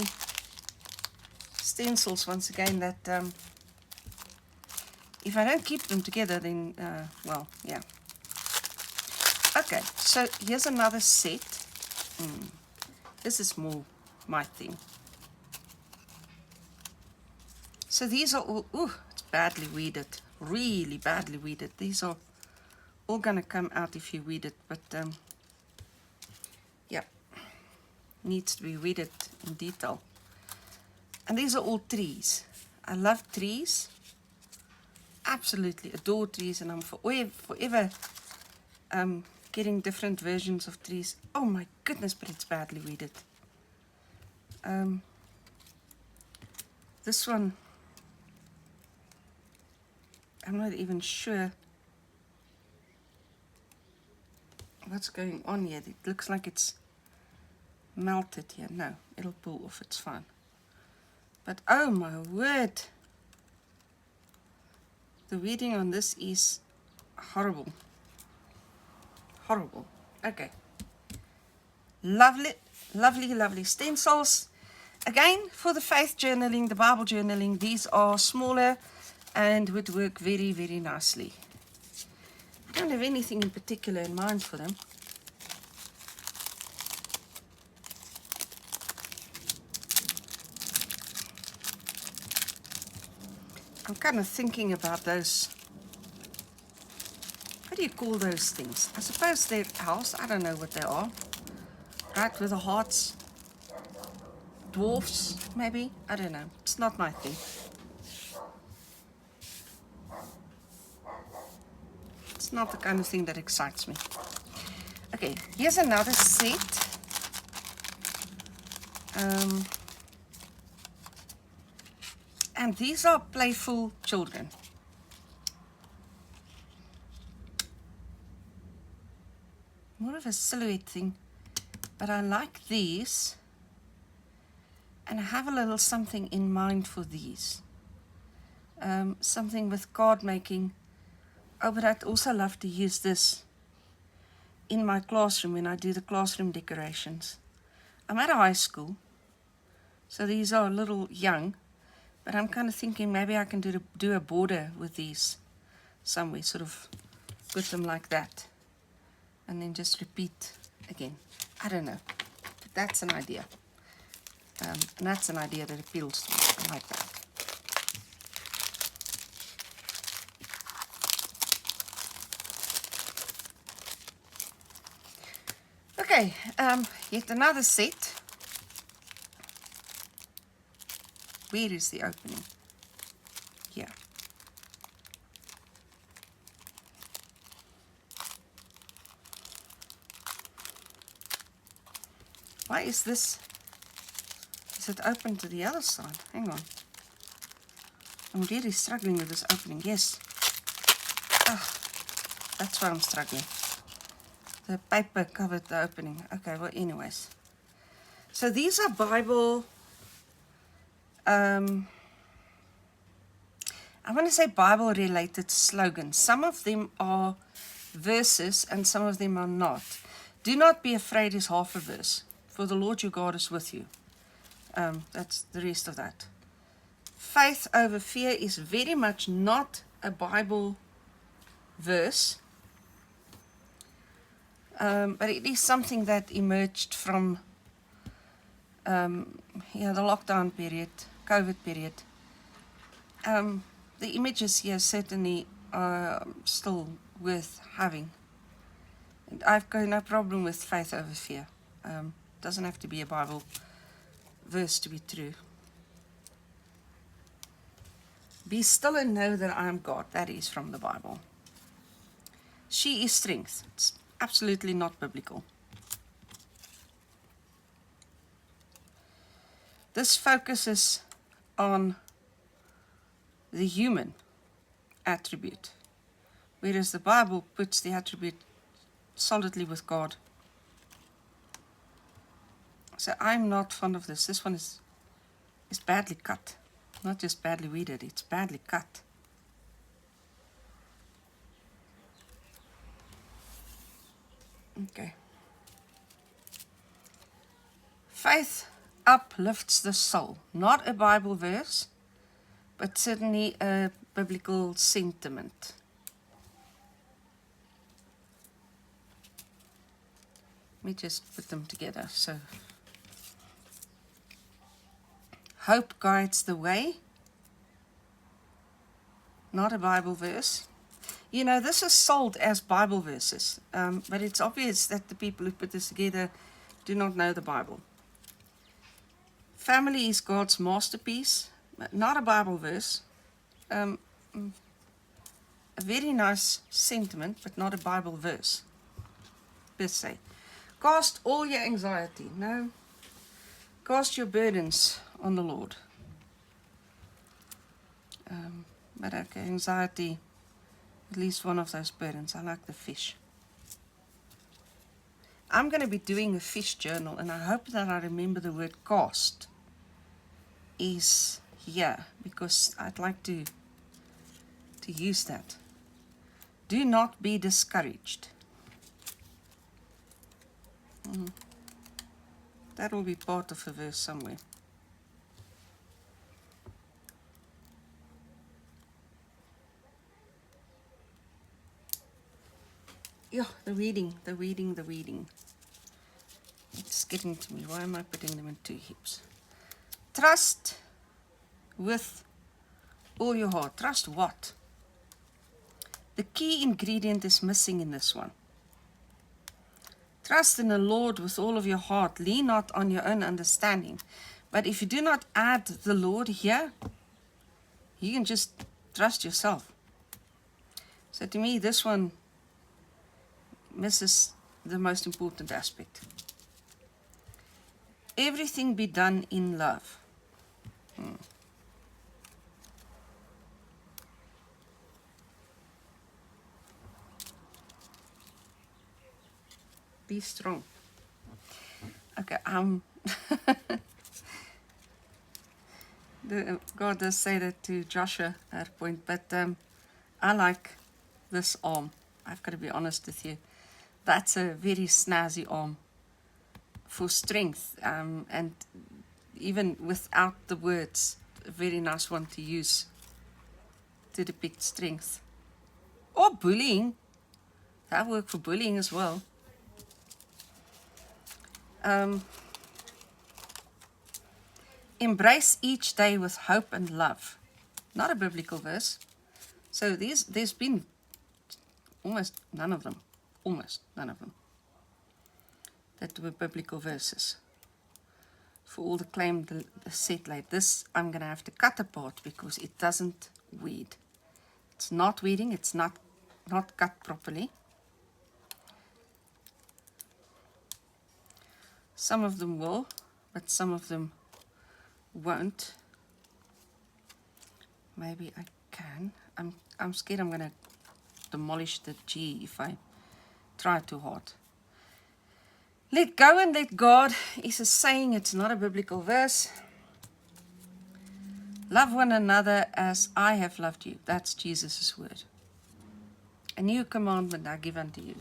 stencils, once again, that if I don't keep them together, then, well, yeah. Okay, so here's another set. This is more my thing. So these are all, ooh, it's badly weeded, really badly weeded. These are all going to come out if you weed it, but yeah, needs to be weeded in detail. And these are all trees. I love trees, absolutely adore trees, and I'm forever getting different versions of trees. Oh my goodness, but it's badly weeded. This one, I'm not even sure what's going on here. It looks like it's melted here. No, it'll pull off, it's fine. But oh my word, the weeding on this is horrible. Horrible. Okay. Lovely, lovely, lovely stencils. Again, for the faith journaling, the Bible journaling, these are smaller and would work very, very nicely. I don't have anything in particular in mind for them. I'm kind of thinking about those. What do you call those things? I suppose they're owls. I don't know what they are. Right, with the hearts. Dwarfs, maybe? I don't know. It's not my thing. It's not the kind of thing that excites me. Okay, here's another set. And these are playful children. More of a silhouette thing, but I like these. And I have a little something in mind for these. Something with card making. Oh, but I'd also love to use this in my classroom when I do the classroom decorations. I'm at a high school, so these are a little young, but I'm kind of thinking maybe I can do a border with these somewhere, sort of put them like that, and then just repeat again. I don't know, but that's an idea. And that's an idea that appeals to me. I like that. Okay, yet another set. Where is the opening? Here. Why is this? Is it open to the other side? Hang on. I'm really struggling with this opening. Yes. Ah, that's why I'm struggling. The paper covered the opening. Okay, well, anyways. So these are Bible, I want to say Bible related slogans. Some of them are verses and some of them are not. Do not be afraid is half a verse. For the Lord your God is with you. That's the rest of that. Faith over fear is very much not a Bible verse. But it is something that emerged from the lockdown period, COVID period. The images here certainly are still worth having. And I've got no problem with faith over fear. Doesn't have to be a Bible verse to be true. Be still and know that I am God. That is from the Bible. She is strength. It's absolutely not biblical. This focuses on the human attribute, whereas the Bible puts the attribute solidly with God. So I'm not fond of this. This one is badly cut. Not just badly weeded, it's badly cut. Okay. Faith uplifts the soul. Not a Bible verse, but certainly a biblical sentiment. Let me just put them together. So, hope guides the way. Not a Bible verse. You know, this is sold as Bible verses, but it's obvious that the people who put this together do not know the Bible. Family is God's masterpiece, but not a Bible verse. A very nice sentiment, but not a Bible verse, per se. Cast all your anxiety. No. Cast your burdens on the Lord. But okay, anxiety, at least one of those burdens. I like the fish. I'm going to be doing a fish journal, and I hope that I remember the word cast is here, because I'd like to use that. Do not be discouraged. That will be part of a verse somewhere. Yeah, the weeding. It's getting to me. Why am I putting them in two heaps? Trust with all your heart. Trust what? The key ingredient is missing in this one. Trust in the Lord with all of your heart. Lean not on your own understanding. But if you do not add the Lord here, you can just trust yourself. So to me, this one misses the most important aspect. Everything be done in love. Be strong. Okay, God does say that to Joshua at a point, but I like this arm. I've got to be honest with you. That's a very snazzy arm for strength, and even without the words, a very nice one to use to depict strength. Or bullying. That worked for bullying as well. Embrace each day with hope and love. Not a biblical verse. So there's been almost none of them that were biblical verses. For all the claim the set like this, I'm going to have to cut apart because it doesn't weed. It's not weeding, it's not cut properly. Some of them will, but some of them won't. Maybe I can. I'm scared I'm going to demolish the G if I try too hard. Let go and let God is a saying, it's not a biblical verse. Love one another as I have loved you. That's Jesus' word. A new commandment I give unto you,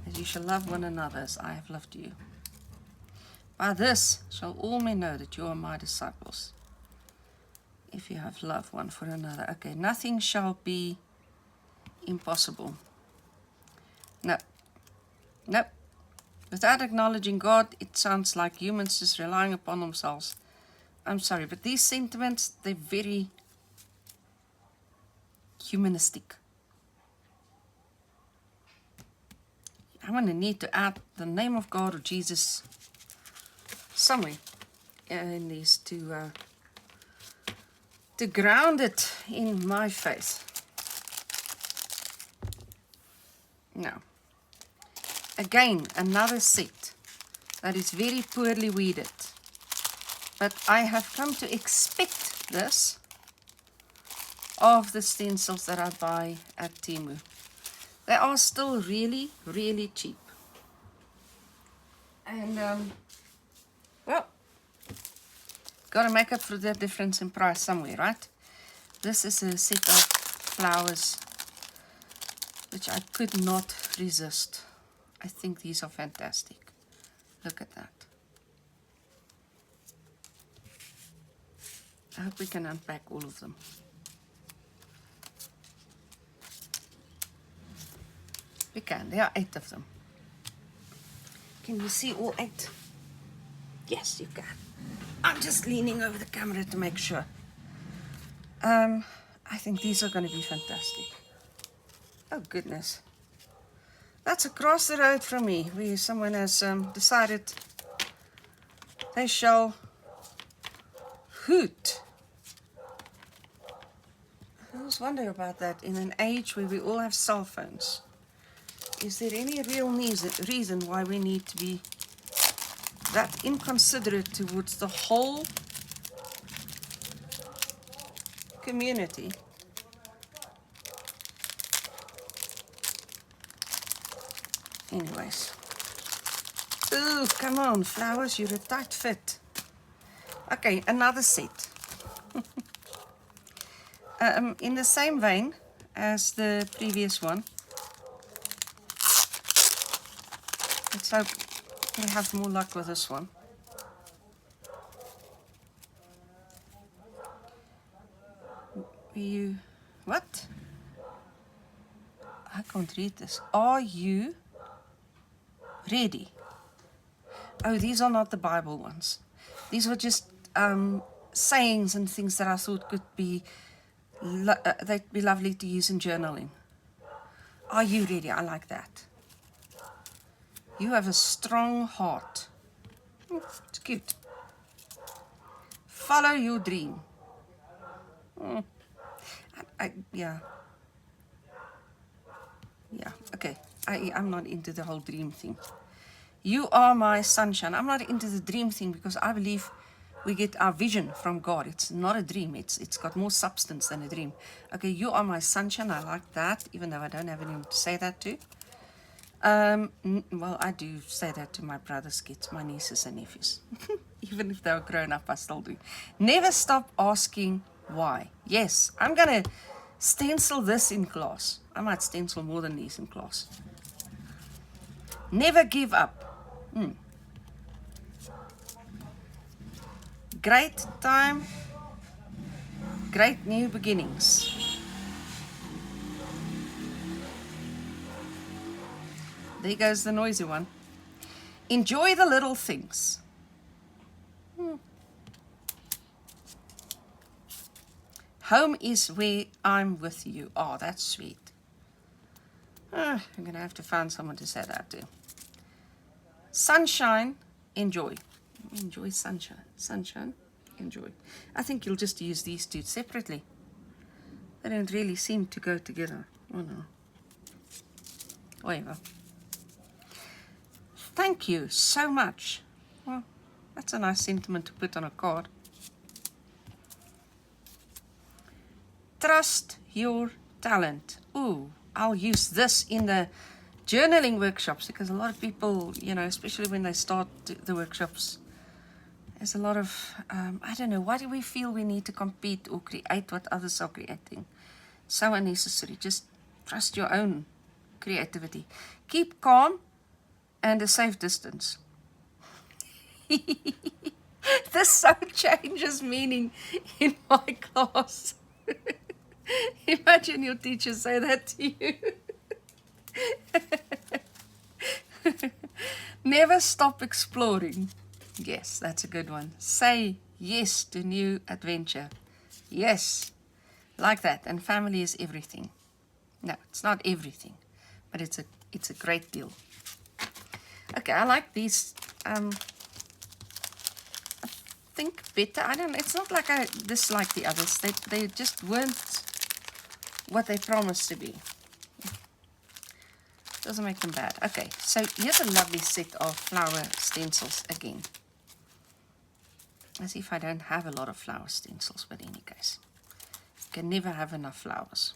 that you shall love one another as I have loved you. By this shall all men know that you are my disciples, if you have love one for another. Okay, nothing shall be impossible. No. Nope. Without acknowledging God, it sounds like humans just relying upon themselves. I'm sorry, but these sentiments, they're very humanistic. I'm going to need to add the name of God or Jesus somewhere in these to ground it in my faith. Now, again, another set that is very poorly weeded. But I have come to expect this of the stencils that I buy at Temu. They are still really, really cheap. And, well, got to make up for the difference in price somewhere, right? This is a set of flowers which I could not resist. I think these are fantastic. Look at that. I hope we can unpack all of them. We can. There are 8 of them. Can you see all 8? Yes, you can. I'm just leaning over the camera to make sure. I think these are going to be fantastic. Oh, goodness. That's across the road from me, where someone has decided they shall hoot. I always wonder about that in an age where we all have cell phones. Is there any real reason why we need to be that inconsiderate towards the whole community? Anyways. Ooh, come on, flowers, you're a tight fit. Okay, another set. In the same vein as the previous one. Let's hope we have more luck with this one. What? I can't read this. Are you ready? Oh, these are not the Bible ones. These were just sayings and things that I thought could be they'd be lovely to use in journaling. Are you ready? I like that. You have a strong heart. It's cute. Follow your dream. Yeah. Yeah, okay. I'm not into the whole dream thing. You are my sunshine. I'm not into the dream thing because I believe we get our vision from God. It's not a dream. It's got more substance than a dream. Okay, you are my sunshine. I like that, even though I don't have anyone to say that to. Well, I do say that to my brothers' kids, my nieces and nephews. Even if they were grown up, I still do. Never stop asking why. Yes, I'm going to stencil this in class. I might stencil more than these in class. Never give up. Great time, great new beginnings. There goes the noisy one. Enjoy the little things. Home is where I'm with you. Oh, that's sweet. I'm going to have to find someone to say that to. Sunshine, enjoy. Enjoy sunshine. Sunshine, enjoy. I think you'll just use these two separately. They don't really seem to go together. Oh no. Whatever. Thank you so much. Well, that's a nice sentiment to put on a card. Trust your talent. Ooh, I'll use this in the journaling workshops because a lot of people, you know, especially when they start the workshops, there's a lot of, I don't know, why do we feel we need to compete or create what others are creating? So unnecessary. Just trust your own creativity. Keep calm and a safe distance. This so changes meaning in my class. Imagine your teacher say that to you. Never stop exploring. Yes, that's a good one. Say yes to new adventure. Yes, like that. And family is everything. No, it's not everything, but it's a great deal. Okay, I like these. I think better. I don't know. It's not like I dislike the others. They just weren't what they promised to be. Doesn't make them bad. Okay, so here's a lovely set of flower stencils again. As if I don't have a lot of flower stencils, but in any case, you can never have enough flowers.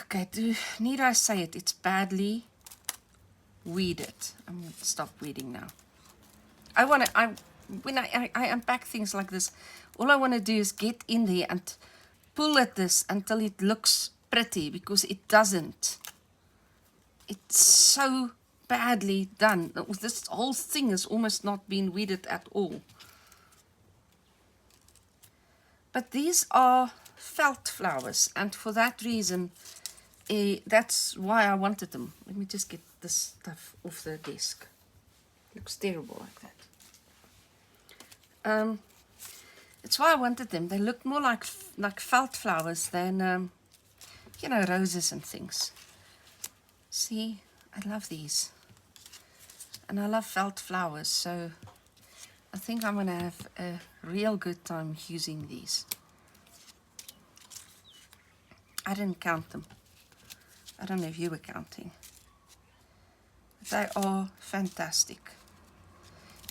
Okay, need I say it? It's badly weeded. I'm going to stop weeding now. When I unpack things like this, all I want to do is get in there and pull at this until it looks pretty, because it doesn't. It's so badly done. This whole thing has almost not been weeded at all. But these are felt flowers, and for that reason, that's why I wanted them. Let me just get this stuff off the desk. Looks terrible like that. It's why I wanted them. They look more like felt flowers than, you know, roses and things. See, I love these. And I love felt flowers, so I think I'm going to have a real good time using these. I didn't count them. I don't know if you were counting. They are fantastic.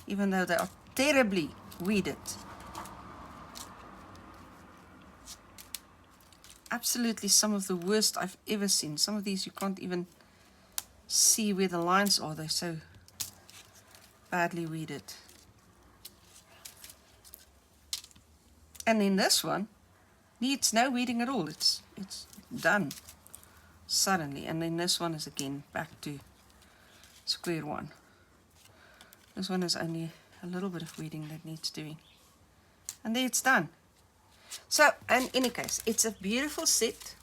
Even though they are terribly weeded. Absolutely some of the worst I've ever seen. Some of these you can't even see where the lines are. They're so badly weeded. And then this one needs no weeding at all. It's done suddenly. And then this one is again back to square one. This one is only a little bit of weeding that needs doing. And there it's done. So, in any case, it's a beautiful set.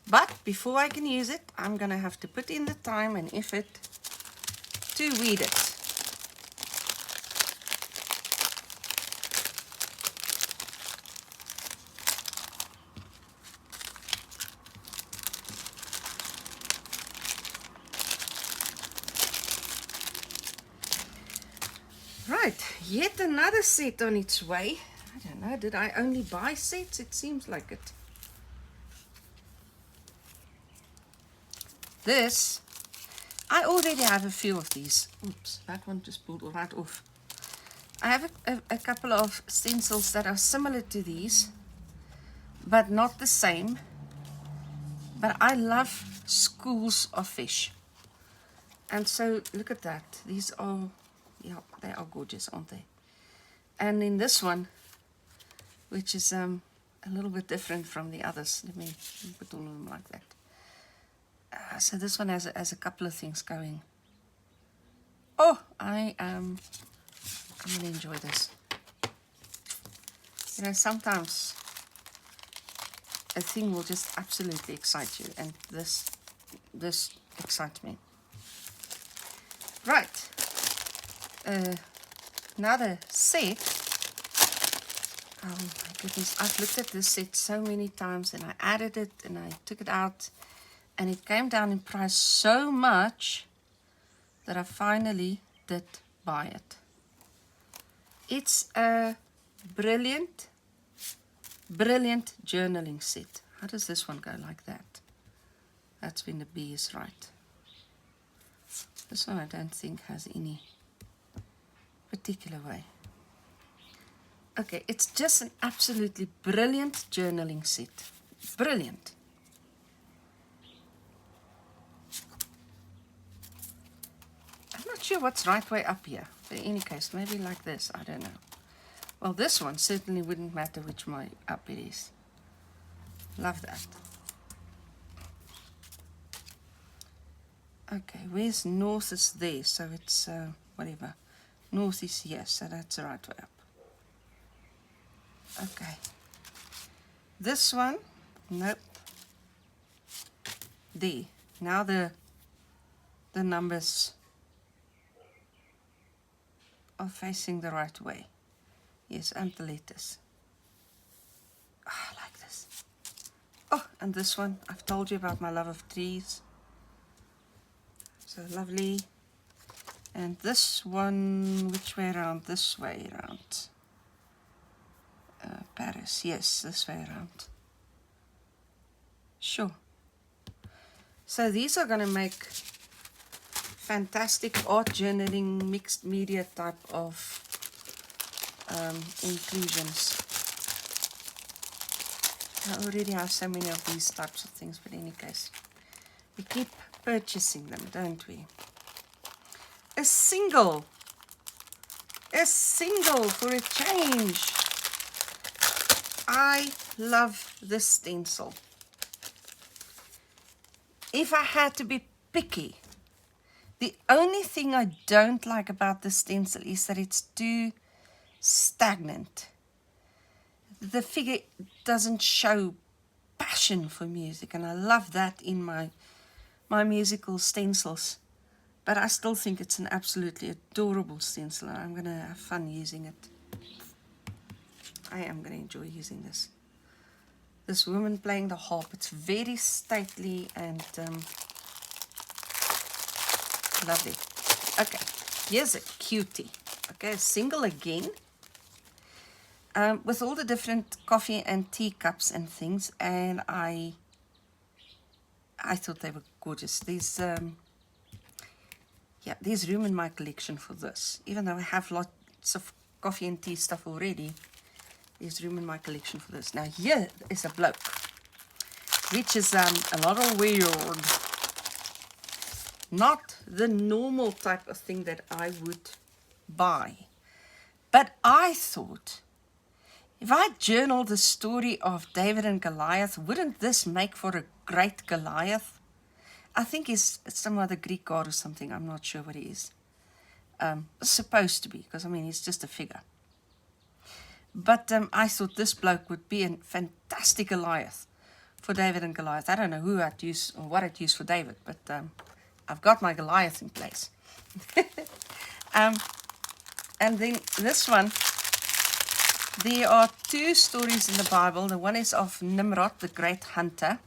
But before I can use it, I'm going to have to put in the time and effort to weed it. Right, yet another set on its way. I don't know, did I only buy sets? It seems like it. This, I already have a few of these. Oops, that one just pulled right off. I have a couple of stencils that are similar to these, but not the same. But I love schools of fish. And so look at that. These are, yeah, they are gorgeous, aren't they? And in this one, which is a little bit different from the others, let me put all of them like that. So this one has a couple of things going. Oh, I'm going to enjoy this. You know, sometimes a thing will just absolutely excite you, and this excites me. Right. Another set. Oh my goodness, I've looked at this set so many times, and I added it and I took it out, and it came down in price so much that I finally did buy it. It's a brilliant journaling set. How does this one go? Like that. That's when the B is right. This one I don't think has any particular way. Okay, it's just an absolutely brilliant journaling set. Brilliant. I'm not sure what's right way up here. But in any case, maybe like this, I don't know. Well, this one certainly wouldn't matter which way up it is. Love that. Okay, where's north is there, so it's whatever. North is here, so that's the right way up. Okay. This one, nope. There. Now the numbers are facing the right way. Yes, and the letters. Oh, I like this. Oh, and this one, I've told you about my love of trees. So lovely. And this one, which way around? This way around. Paris, yes, this way around. Sure. So these are going to make fantastic art journaling, mixed media type of inclusions. I already have so many of these types of things, but in any case, we keep purchasing them, don't we? A single for a change. I love this stencil. If I had to be picky, the only thing I don't like about this stencil is that it's too stagnant. The figure doesn't show passion for music, and I love that in my musical stencils. But I still think it's an absolutely adorable stencil, and I'm going to have fun using it. I am going to enjoy using this. This woman playing the harp, it's very stately and lovely. Okay, here's a cutie. Okay, a single again. With all the different coffee and tea cups and things, and I thought they were gorgeous. There's room in my collection for this. Even though I have lots of coffee and tea stuff already, there's room in my collection for this. Now here is a bloke, which is a little weird. Not the normal type of thing that I would buy. But I thought, if I journaled the story of David and Goliath, wouldn't this make for a great Goliath? I think he's some other Greek god or something. I'm not sure what he is. Supposed to be, because I mean, he's just a figure. But I thought this bloke would be a fantastic Goliath for David and Goliath. I don't know who I'd use or what I'd use for David, but I've got my Goliath in place. And then this one, there are two stories in the Bible. The one is of Nimrod, the great hunter,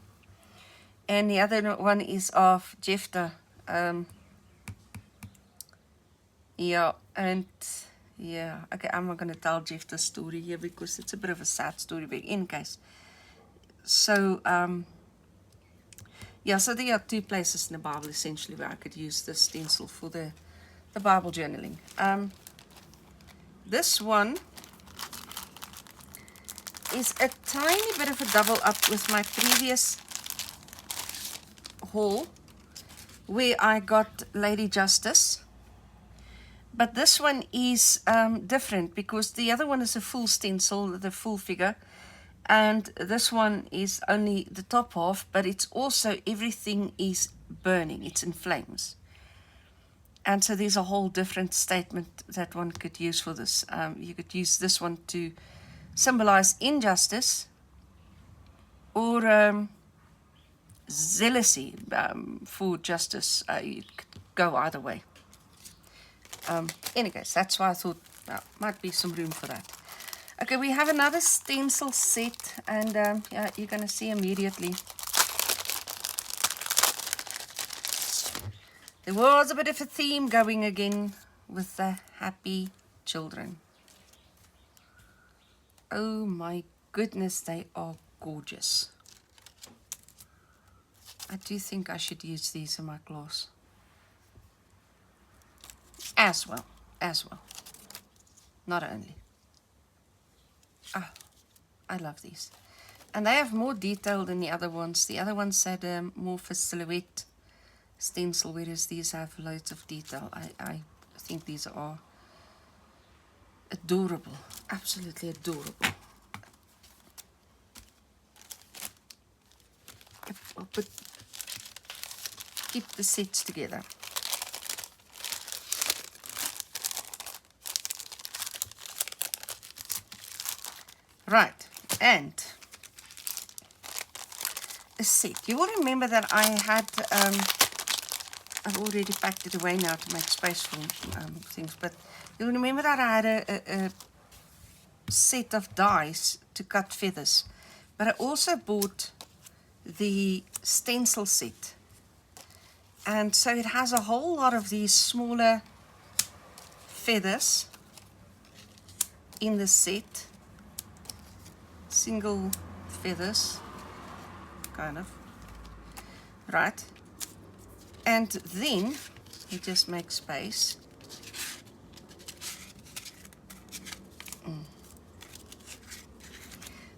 and the other one is of Jephthah. Okay, I'm not going to tell Jephthah's story here because it's a bit of a sad story, but in case. So, so there are two places in the Bible essentially where I could use this stencil for the Bible journaling. This one is a tiny bit of a double up with my previous haul, where I got Lady Justice. But this one is different because the other one is a full stencil, the full figure. And this one is only the top half, but it's also everything is burning. It's in flames. And so there's a whole different statement that one could use for this. You could use this one to symbolize injustice or zealousy for justice. You could go either way. Anyways, that's why I thought might be some room for that. Okay, we have another stencil set, and yeah, you're going to see immediately. There was a bit of a theme going again with the happy children. Oh my goodness, they are gorgeous. I do think I should use these in my class. As well. Not only. Ah, I love these. And they have more detail than the other ones. The other ones had more of a silhouette stencil, whereas these have loads of detail. I think these are adorable. Absolutely adorable. I'll keep the sets together. Right, and a set. You will remember that I had, I've already packed it away now to make space for things, but you'll remember that I had a set of dies to cut feathers, but I also bought the stencil set, and so it has a whole lot of these smaller feathers in the set. Single feathers, kind of, right? And then you just make space.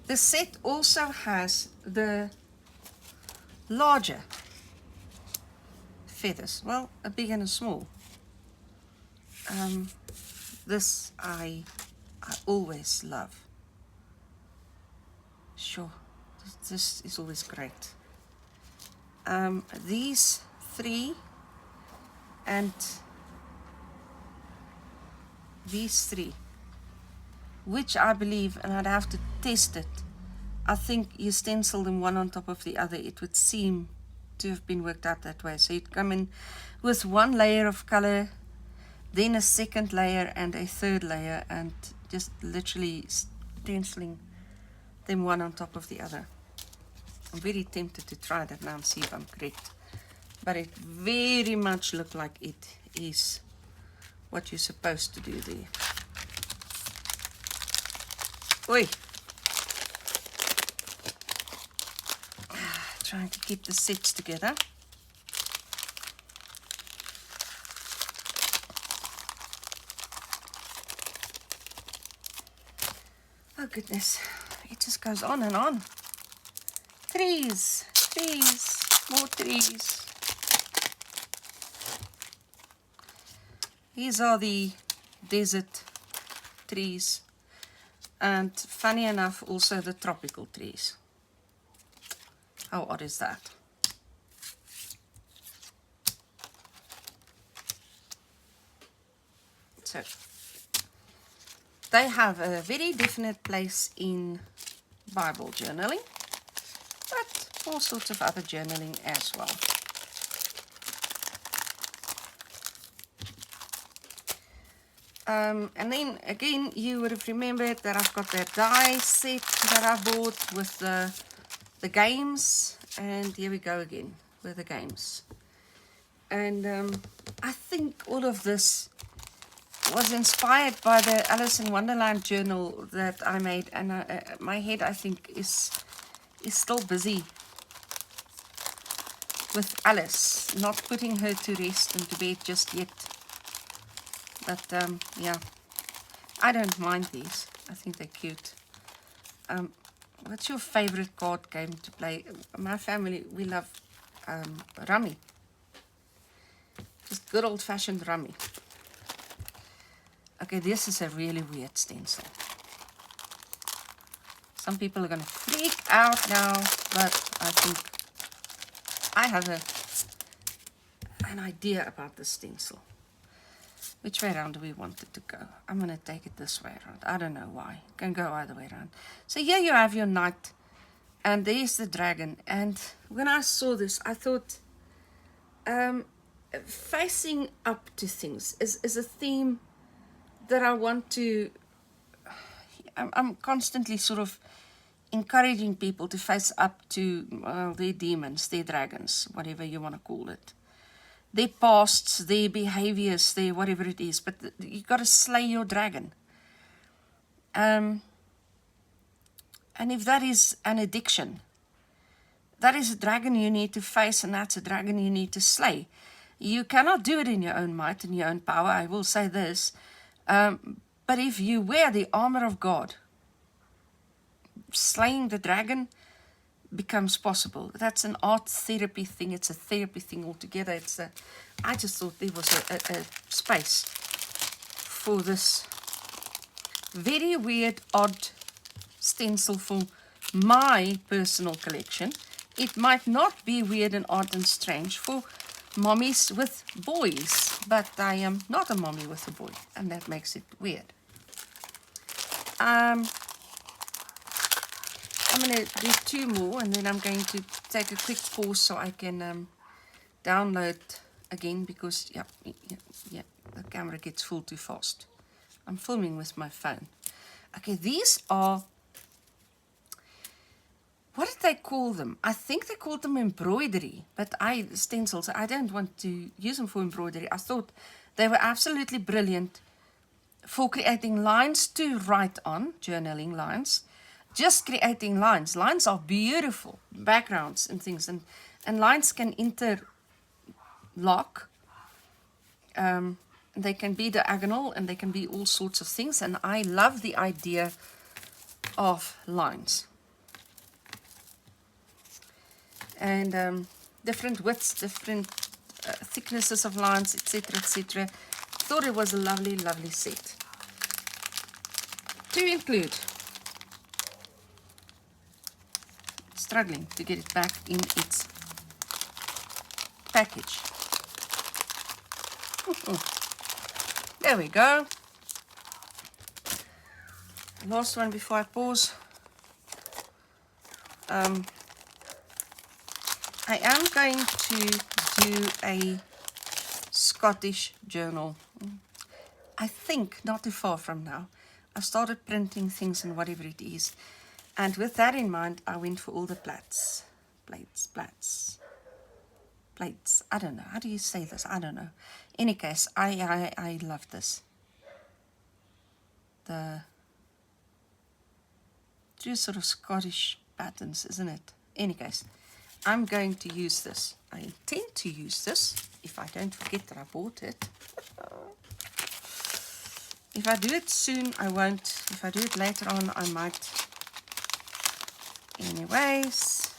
The set also has the larger feathers, well, a big and a small. This I always love. Sure, this is always great. These three and these three, which I believe, and I'd have to test it, I think you stencil them one on top of the other, it would seem to have been worked out that way. So you'd come in with one layer of color, then a second layer and a third layer, and just literally stenciling them one on top of the other. I'm very tempted to try that now and see if I'm correct, but it very much looks like it is what you're supposed to do there. Oi! Trying to keep the sets together. Oh goodness, it just goes on and on. Trees, more trees. These are the desert trees, and funny enough also the tropical trees. How odd is that? So they have a very definite place in Bible journaling, but all sorts of other journaling as well. And then again, you would have remembered that I've got that die set that I bought with the games, and here we go again with the games. And I think all of this was inspired by the Alice in Wonderland journal that I made, and my head, I think, is still busy with Alice, not putting her to rest and to bed just yet. But yeah, I don't mind these. I think they're cute. What's your favorite card game to play? My family, we love Rummy. Just good old-fashioned rummy. Okay, this is a really weird stencil. Some people are going to freak out now, but I think I have an idea about this stencil. Which way around do we want it to go? I'm going to take it this way around. I don't know why. It can go either way around. So here you have your knight, and there's the dragon. And when I saw this, I thought facing up to things is a theme that I want to... I'm constantly sort of encouraging people to face up to their demons, their dragons, whatever you want to call it. Their pasts, their behaviors, their whatever it is. But you got to slay your dragon. And if that is an addiction, that is a dragon you need to face, and that's a dragon you need to slay. You cannot do it in your own might and your own power, I will say this. But if you wear the armor of God, slaying the dragon becomes possible. That's an art therapy thing. It's a therapy thing altogether. I just thought there was a space for this very weird, odd stencil for my personal collection. It might not be weird and odd and strange for mommies with boys, but I am not a mommy with a boy, and that makes it weird. I'm going to do 2 more, and then I'm going to take a quick pause so I can download again, because yeah, the camera gets full too fast. I'm filming with my phone. Okay, these are, what did they call them? I think they called them embroidery, but stencils, I don't want to use them for embroidery. I thought they were absolutely brilliant for creating lines to write on, journaling lines. Just creating lines. Lines are beautiful, backgrounds and things, and lines can interlock. They can be diagonal, and they can be all sorts of things, and I love the idea of lines. And different widths, different thicknesses of lines, etc., etc. Thought it was a lovely, lovely set. To include, struggling to get it back in its package. There we go. Last one before I pause. I am going to do a Scottish journal. I think not too far from now. I started printing things and whatever it is. And with that in mind, I went for all the plates. I don't know. How do you say this? I don't know. Any case, I love this. The two sort of Scottish patterns, isn't it? Any case, I'm going to use this. I intend to use this if I don't forget that I bought it. If I do it soon, I won't. If I do it later on, I might. Anyways,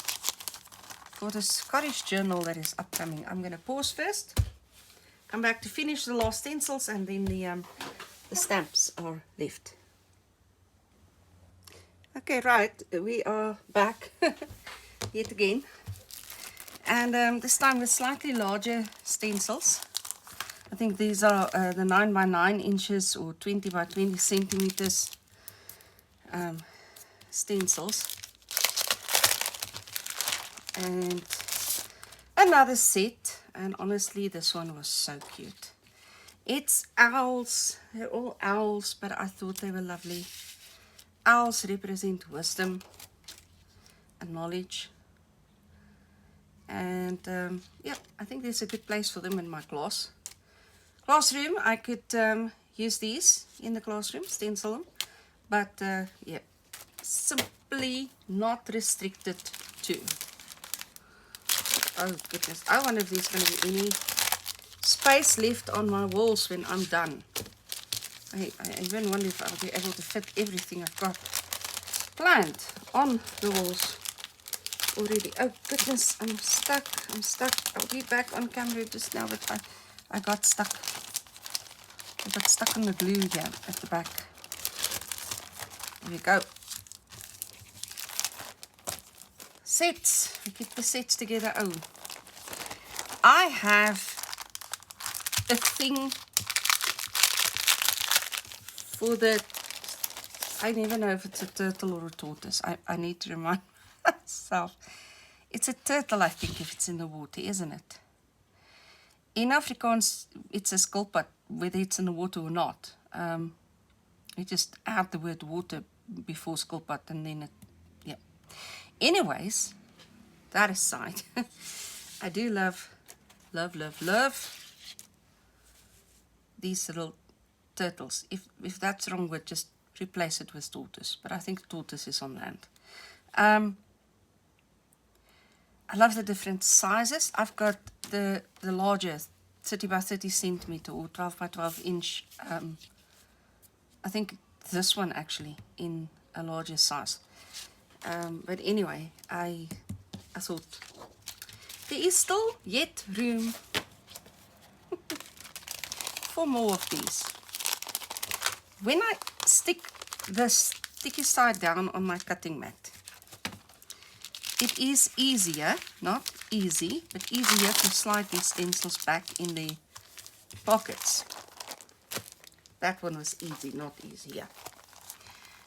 for the Scottish journal that is upcoming, I'm going to pause first. Come back to finish the last stencils, and then the stamps are left. Okay, right, we are back yet again. And this time with slightly larger stencils. I think these are the 9 by 9 inches or 20 by 20 centimeters stencils. And another set, and honestly this one was so cute. It's owls. They're all owls, but I thought they were lovely. Owls represent wisdom and knowledge. And yeah, I think there's a good place for them in my classroom. I could use these in the classroom, stencil them, but yeah, simply not restricted to. Oh goodness, I wonder if there's going to be any space left on my walls when I'm done. I even wonder if I'll be able to fit everything I've got planned on the walls already. Oh goodness, I'm stuck. I'll be back on camera just now, but I got stuck. I got stuck on the glue here at the back. There we go. Sets. We get the sets together. Oh, I have a thing for the, I never know if it's a turtle or a tortoise. I need to remind myself. It's a turtle, I think, if it's in the water, isn't it? In Afrikaans, it's a skilpad, whether it's in the water or not. We just add the word water before skilpad and then it, yeah. Anyways, that aside, I do love these little turtles. If that's wrong word, just replace it with tortoise. But I think tortoise is on land. I love the different sizes. I've got the larger 30 by 30 centimeter or 12 by 12 inch. I think this one actually in a larger size. But anyway, I thought there is still yet room for more of these. When I stick the sticky side down on my cutting mat, it is easier, not easy, but easier to slide these stencils back in the pockets. That one was easy, not easier.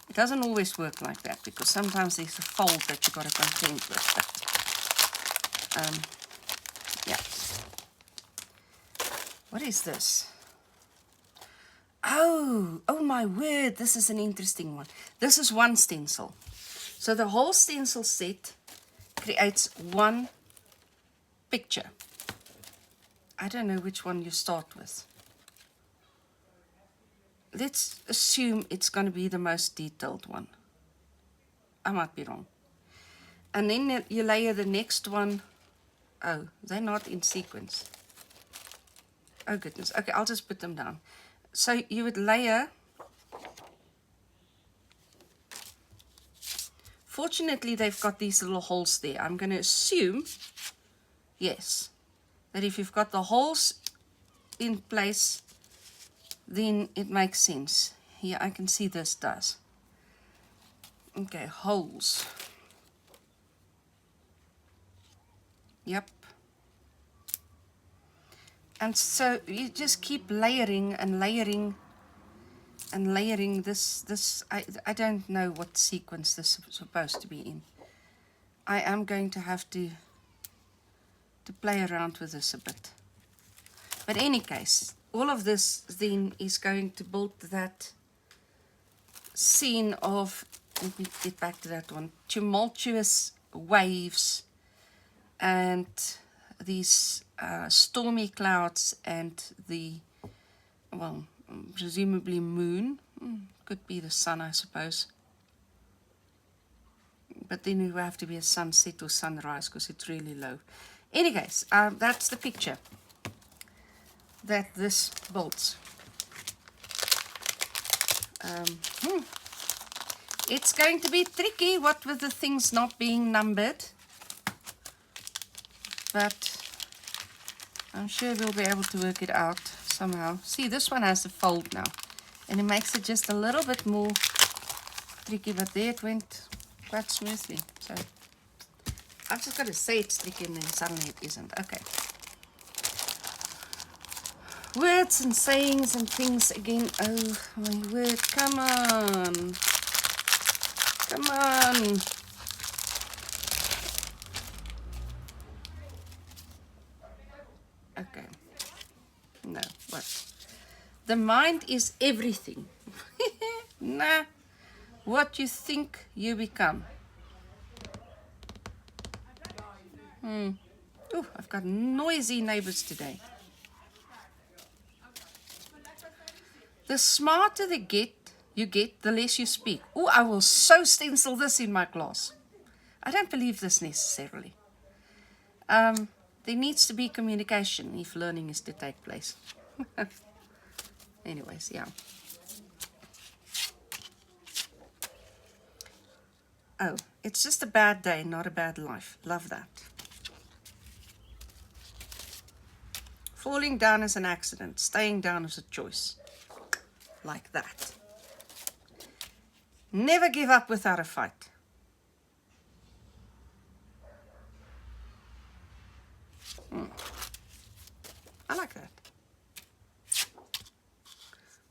It doesn't always work like that because sometimes there's a fold that you've got to contend with. But, yeah. What is this? Oh my word, this is an interesting one. This is one stencil. So the whole stencil set creates one picture. I don't know which one you start with. Let's assume it's going to be the most detailed one. I might be wrong. And then you layer the next one. Oh, they're not in sequence. Oh goodness. Okay, I'll just put them down. So you would layer. Fortunately, they've got these little holes there. I'm going to assume, yes, that if you've got the holes in place, then it makes sense. Here I can see this does. Okay, holes. Yep. And so you just keep layering and layering and layering this. I don't know what sequence this is supposed to be in. I am going to have to play around with this a bit. But in any case, all of this then is going to build that scene of, let me get back to that one, tumultuous waves and these stormy clouds and the, well, presumably moon. Could be the sun, I suppose. But then it will have to be a sunset or sunrise because it's really low. In any case, that's the picture that this builds. It's going to be tricky, what with the things not being numbered. But I'm sure we'll be able to work it out somehow. See, this one has a fold now. And it makes it just a little bit more tricky. But there it went quite smoothly. So I've just got to say it's tricky and then suddenly it isn't. Okay. Words and sayings and things again. Oh my word. Come on. Come on. Okay. No, what? The mind is everything. Nah. What you think, you become. Ooh, I've got noisy neighbors today. The smarter you get, the less you speak. Oh, I will so stencil this in my class. I don't believe this necessarily. There needs to be communication if learning is to take place. Anyways, yeah. Oh, it's just a bad day, not a bad life. Love that. Falling down is an accident. Staying down is a choice. Like that. Never give up without a fight. I like that.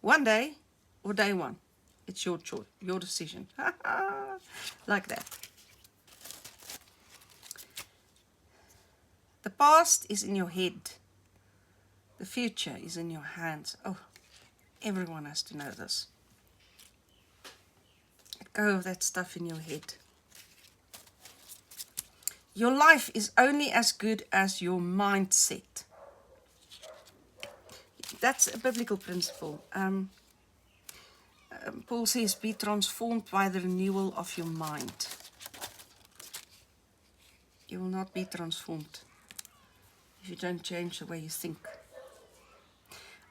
One day or day one. It's your choice, your decision. Like that. The past is in your head. The future is in your hands. Oh, everyone has to know this. Let go of that stuff in your head. Your life is only as good as your mindset. That's a biblical principle. Paul says, be transformed by the renewal of your mind. You will not be transformed if you don't change the way you think.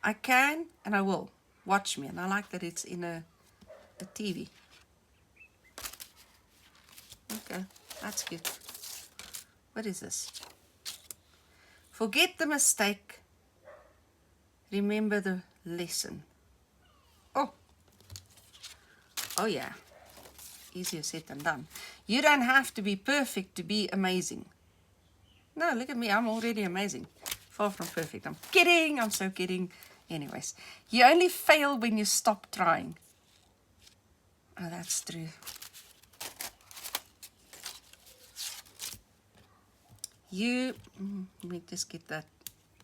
I can and I will. Watch me. And I like that it's in a TV. Okay, that's good. What is this? Forget the mistake. Remember the lesson. Oh yeah. Easier said than done. You don't have to be perfect to be amazing. No, look at me. I'm already amazing. Far from perfect. I'm kidding. I'm so kidding. Anyways, you only fail when you stop trying. Oh, that's true. Let me just get that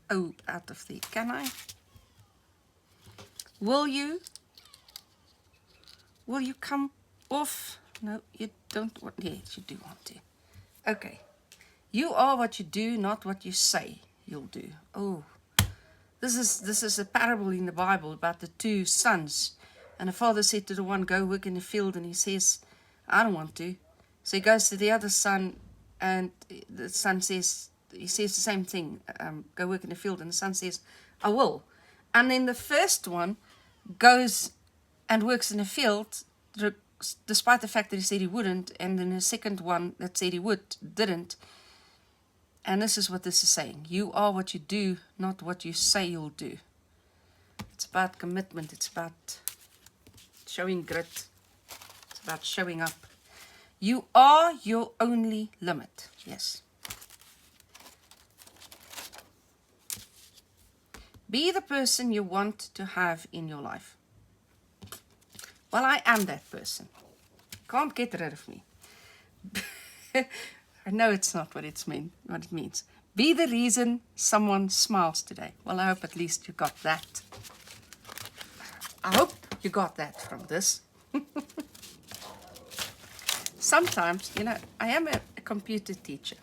O out of there. Can I? Will you come off? No, you don't want. Yes, you do want to. Okay. You are what you do, not what you say you'll do. Oh, this is a parable in the Bible about the two sons. And the father said to the one, go work in the field. And he says, I don't want to. So he goes to the other son, and the son says, he says the same thing, go work in the field. And the son says, I will. And then the first one goes and works in the field, despite the fact that he said he wouldn't. And then the second one that said he would, didn't. And this is what this is saying. You are what you do, not what you say you'll do. It's about commitment. It's about showing grit. It's about showing up. You are your only limit. Yes. Be the person you want to have in your life. Well, I am that person. Can't get rid of me. I know it's not what it means. Be the reason someone smiles today. Well, I hope at least you got that. I hope you got that from this. Sometimes, I am a computer teacher.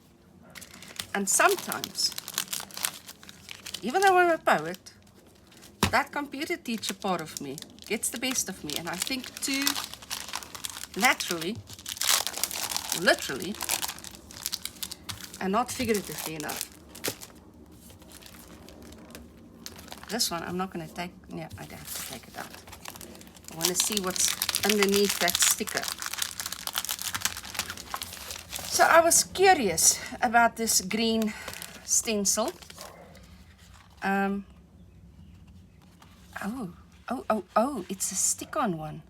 And sometimes, even though I'm a poet, that computer teacher part of me gets the best of me. And I think too naturally, literally, and not figuratively enough. This one I'm not going to take. Yeah, I have to take it out. I want to see what's underneath that sticker. So I was curious about this green stencil. It's a stick-on one.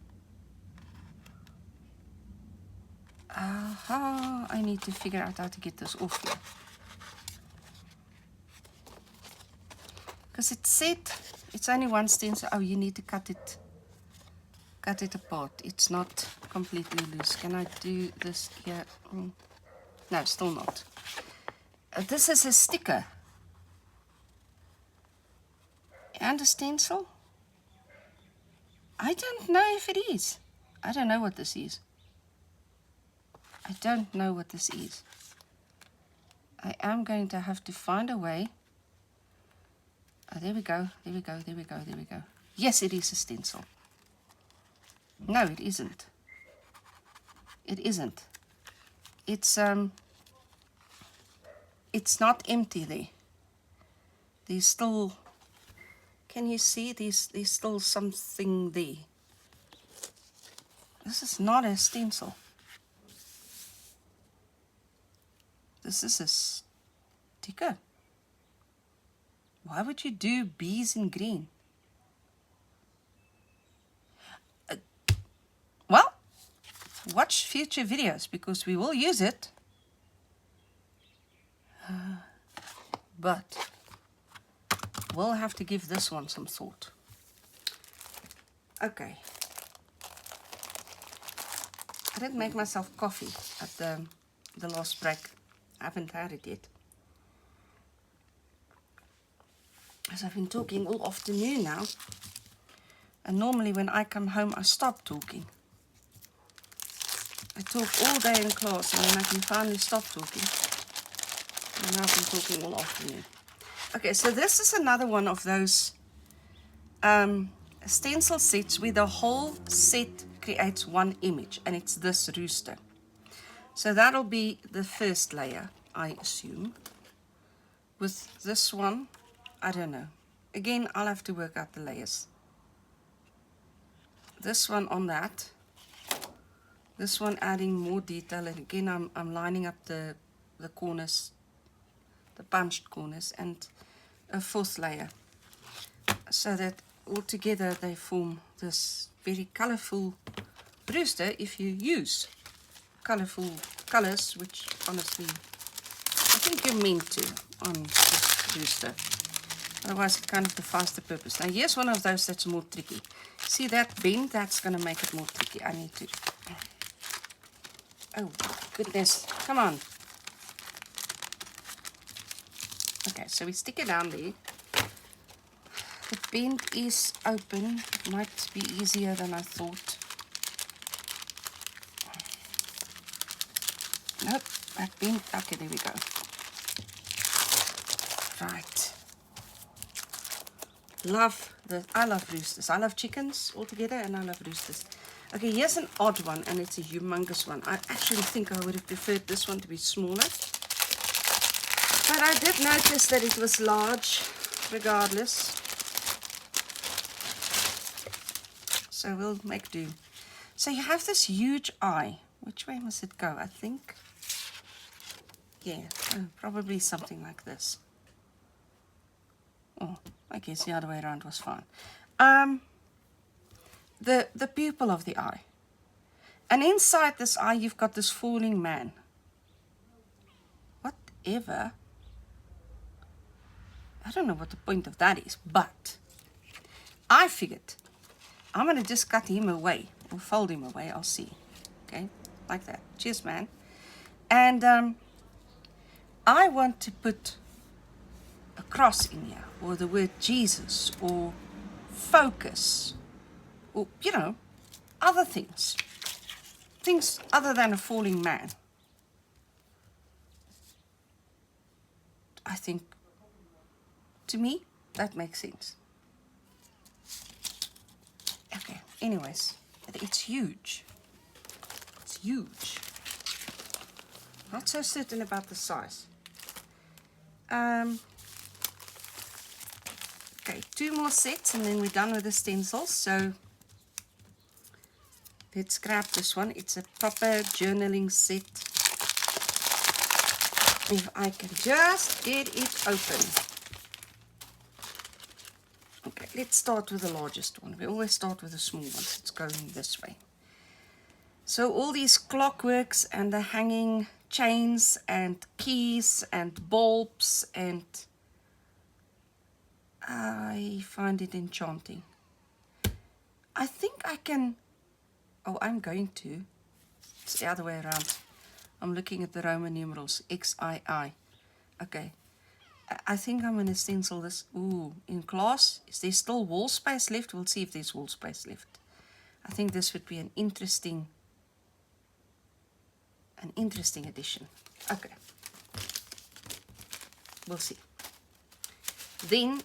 Aha, I need to figure out how to get this off here. Because it said it's only one stencil. Oh, you need to cut it apart. It's not completely loose. Can I do this here? No, still not. This is a sticker. And a stencil? I don't know if it is. I don't know what this is. I don't know what this is. I am going to have to find a way. Oh, there we go. There we go. There we go. There we go. Yes, it is a stencil. No, it isn't. It isn't. It's not empty there. There's still, can you see? There's still something there. This is not a stencil. This is a sticker. Why would you do bees in green? Well, watch future videos because we will use it. But we'll have to give this one some thought. Okay. I did make myself coffee at the last break. I haven't had it yet. As I've been talking all afternoon now. And normally when I come home I stop talking. I talk all day in class and then I can finally stop talking. And now I've been talking all afternoon. Okay, so this is another one of those stencil sets where the whole set creates one image, and it's this rooster. So that'll be the first layer, I assume. With this one, I don't know. Again, I'll have to work out the layers. This one on that. This one adding more detail, and again I'm lining up the corners, the punched corners, and a fourth layer, so that all together they form this very colorful rooster if you use colorful colors, which honestly I think you're meant to on this rooster. Otherwise it kind of defies the purpose. Now here's one of those that's more tricky. See that bend? That's going to make it more tricky. I need to... Oh, goodness. Come on. Okay, so we stick it down there. The bend is open. It might be easier than I thought. Nope, that bend. Okay, there we go. Right. I love roosters. I love chickens altogether, and I love roosters. Okay, here's an odd one, and it's a humongous one. I actually think I would have preferred this one to be smaller. But I did notice that it was large, regardless. So we'll make do. So you have this huge eye. Which way must it go? I think, yeah, probably something like this. Oh, I guess the other way around was fine. The pupil of the eye. And inside this eye, you've got this falling man. Whatever. I don't know what the point of that is, but I figured I'm going to just cut him away, or fold him away, I'll see. Okay, like that. Cheers, man. And I want to put a cross in here, or the word Jesus, or focus, or, you know, other things. Things other than a falling man. I think, to me, that makes sense. Okay, anyways, it's huge. It's huge. Not so certain about the size. Okay, 2 more sets and then we're done with the stencils. So let's grab this one. It's a proper journaling set. If I can just get it open. Okay, let's start with the largest one. We always start with the small ones. It's going this way. So all these clockworks and the hanging chains and keys and bulbs, and I find it enchanting. I think I can, I'm going to, it's the other way around. I'm looking at the Roman numerals, XII. Okay, I think I'm going to stencil this. Ooh, in class, is there still wall space left? We'll see if there's wall space left. I think this would be an interesting addition. Okay, we'll see. Then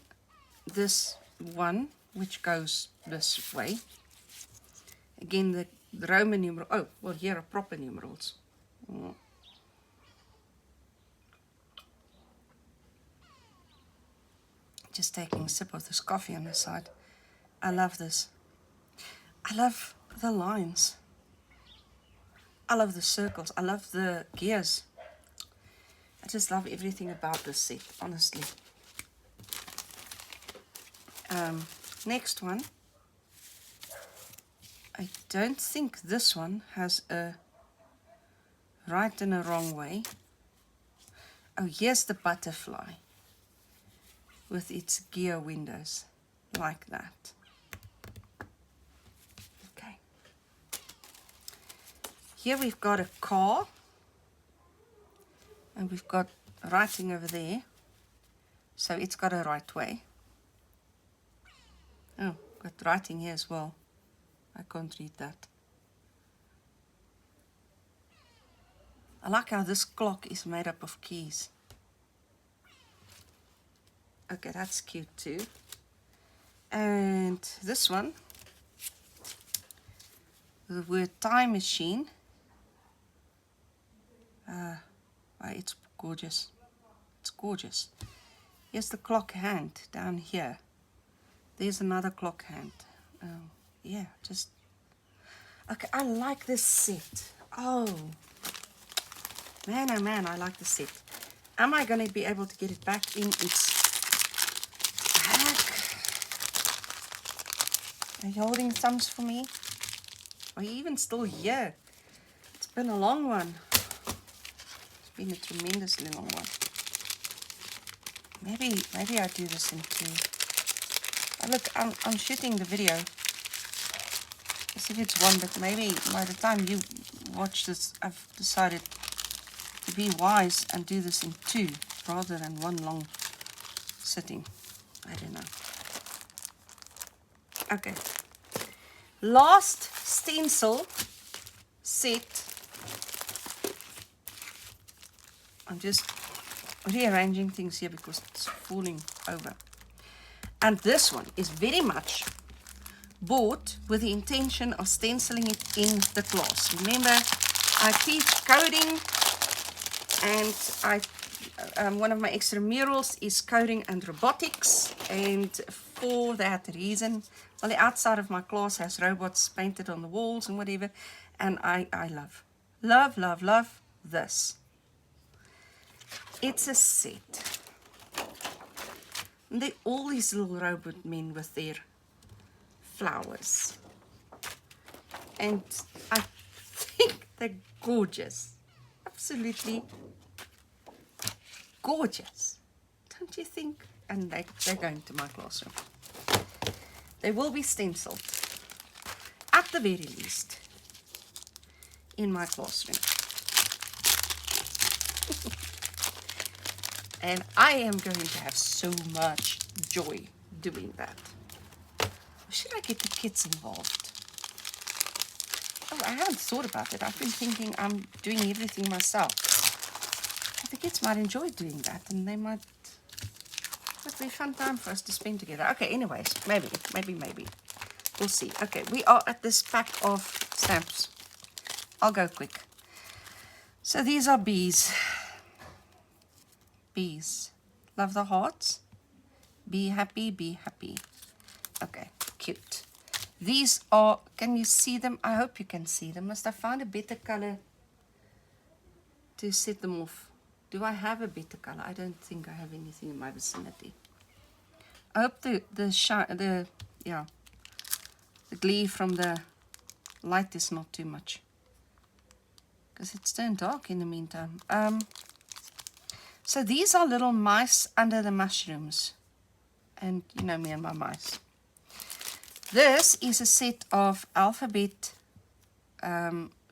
this one, which goes this way. Again, the Roman numeral. Oh, well, here are proper numerals. Oh. Just taking a sip of this coffee on the side. I love this. I love the lines. I love the circles. I love the gears. I just love everything about this set, honestly. Next one. I don't think this one has a right and a wrong way. Oh, here's the butterfly with its gear windows, like that. Okay. Here we've got a car, and we've got writing over there, so it's got a right way. Oh, got writing here as well. I can't read that. I like how this clock is made up of keys. Okay, that's cute too. And this one, the word time machine. It's gorgeous. It's gorgeous. Here's the clock hand down here. There's another clock hand. Yeah, just... Okay, I like this set. Oh man, I like the set. Am I going to be able to get it back in its bag? Are you holding thumbs for me? Are you even still here? It's been a long one. It's been a tremendously long one. Maybe I do this in two. Oh, look, I'm shooting the video as if it's one, but maybe by the time you watch this, I've decided to be wise and do this in two rather than one long sitting. I don't know. Okay. Last stencil set. I'm just rearranging things here because it's falling over. And this one is very much bought with the intention of stenciling it in the class. Remember, I teach coding, and one of my extramurals is coding and robotics, and for that reason, well, the outside of my class has robots painted on the walls and whatever, and I love this. It's a set. And they're all these little robot men with their flowers. And I think they're gorgeous. Absolutely gorgeous. Don't you think? And they're going to my classroom. They will be stenciled, at the very least, in my classroom. And I am going to have so much joy doing that. Should I get the kids involved? Oh, I haven't thought about it. I've been thinking I'm doing everything myself. But the kids might enjoy doing that, and they might... It'll be a fun time for us to spend together. Okay, anyways, maybe. We'll see. Okay, we are at this pack of stamps. I'll go quick. So these are bees. Bees. Love the hearts. Be happy, be happy. Okay, cute. These are, can you see them? I hope you can see them. Must I find a better color to set them off? Do I have a better color? I don't think I have anything in my vicinity. I hope the glare from the light is not too much, because it's turned dark in the meantime. So these are little mice under the mushrooms. And you know me and my mice. This is a set of alphabet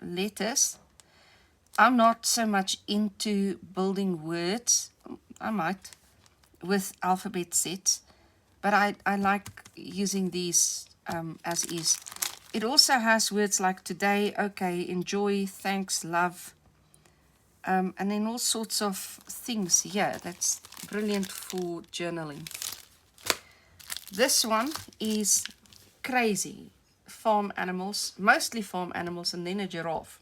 letters. I'm not so much into building words. I might with alphabet sets. But I like using these as is. It also has words like today, okay, enjoy, thanks, love. And then all sorts of things here. That's brilliant for journaling. This one is crazy. Farm animals, mostly farm animals, and then a giraffe.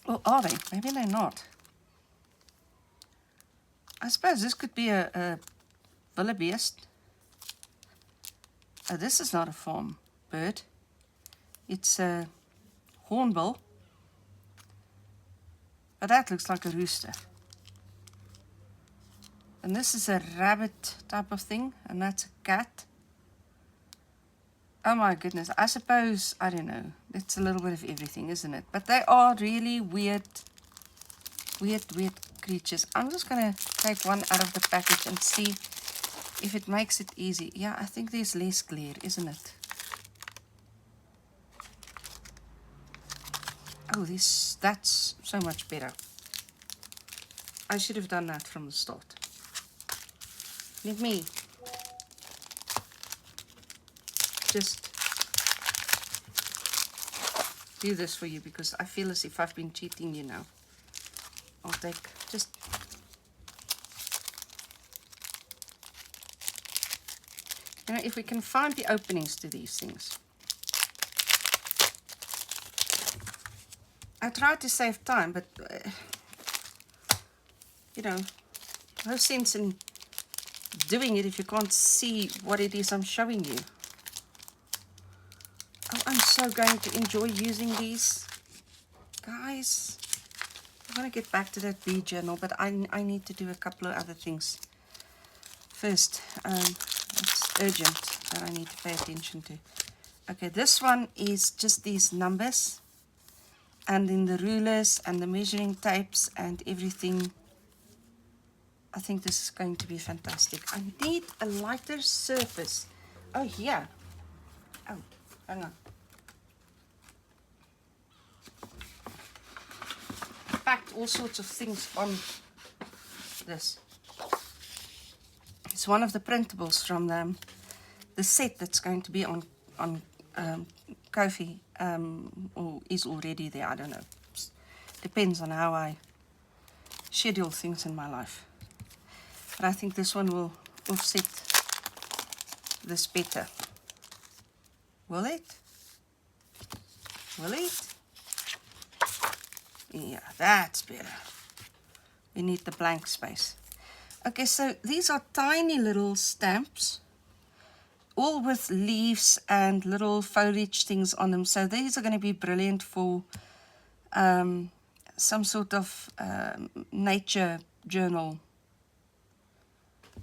Or are they? Maybe they're not. I suppose this could be a wildebeest. Oh, this is not a farm bird. It's a hornbill. But that looks like a rooster. And this is a rabbit type of thing, and that's a cat. Oh my goodness, I suppose, I don't know, it's a little bit of everything, isn't it? But they are really weird creatures. I'm just going to take one out of the package and see if it makes it easy. Yeah, I think there's less glare, isn't it? Oh, that's so much better. I should have done that from the start. Let me just do this for you, because I feel as if I've been cheating you now. I'll take just if we can find the openings to these things. I try to save time, but no sense in doing it if you can't see what it is I'm showing you. Oh, I'm so going to enjoy using these, guys. I'm going to get back to that bee journal, but I need to do a couple of other things first. It's urgent that I need to pay attention to. Okay, this one is just these numbers, and in the rulers and the measuring tapes and everything. I think this is going to be fantastic. I need a lighter surface. Oh, yeah. Oh, hang on. I packed all sorts of things on this. It's one of the printables from the set that's going to be on Ko-fi, or is already there. I don't know. Depends on how I schedule things in my life. But I think this one will offset this better. Will it? Will it? Yeah, that's better. We need the blank space. Okay, so these are tiny little stamps, all with leaves and little foliage things on them. So these are going to be brilliant for some sort of nature journal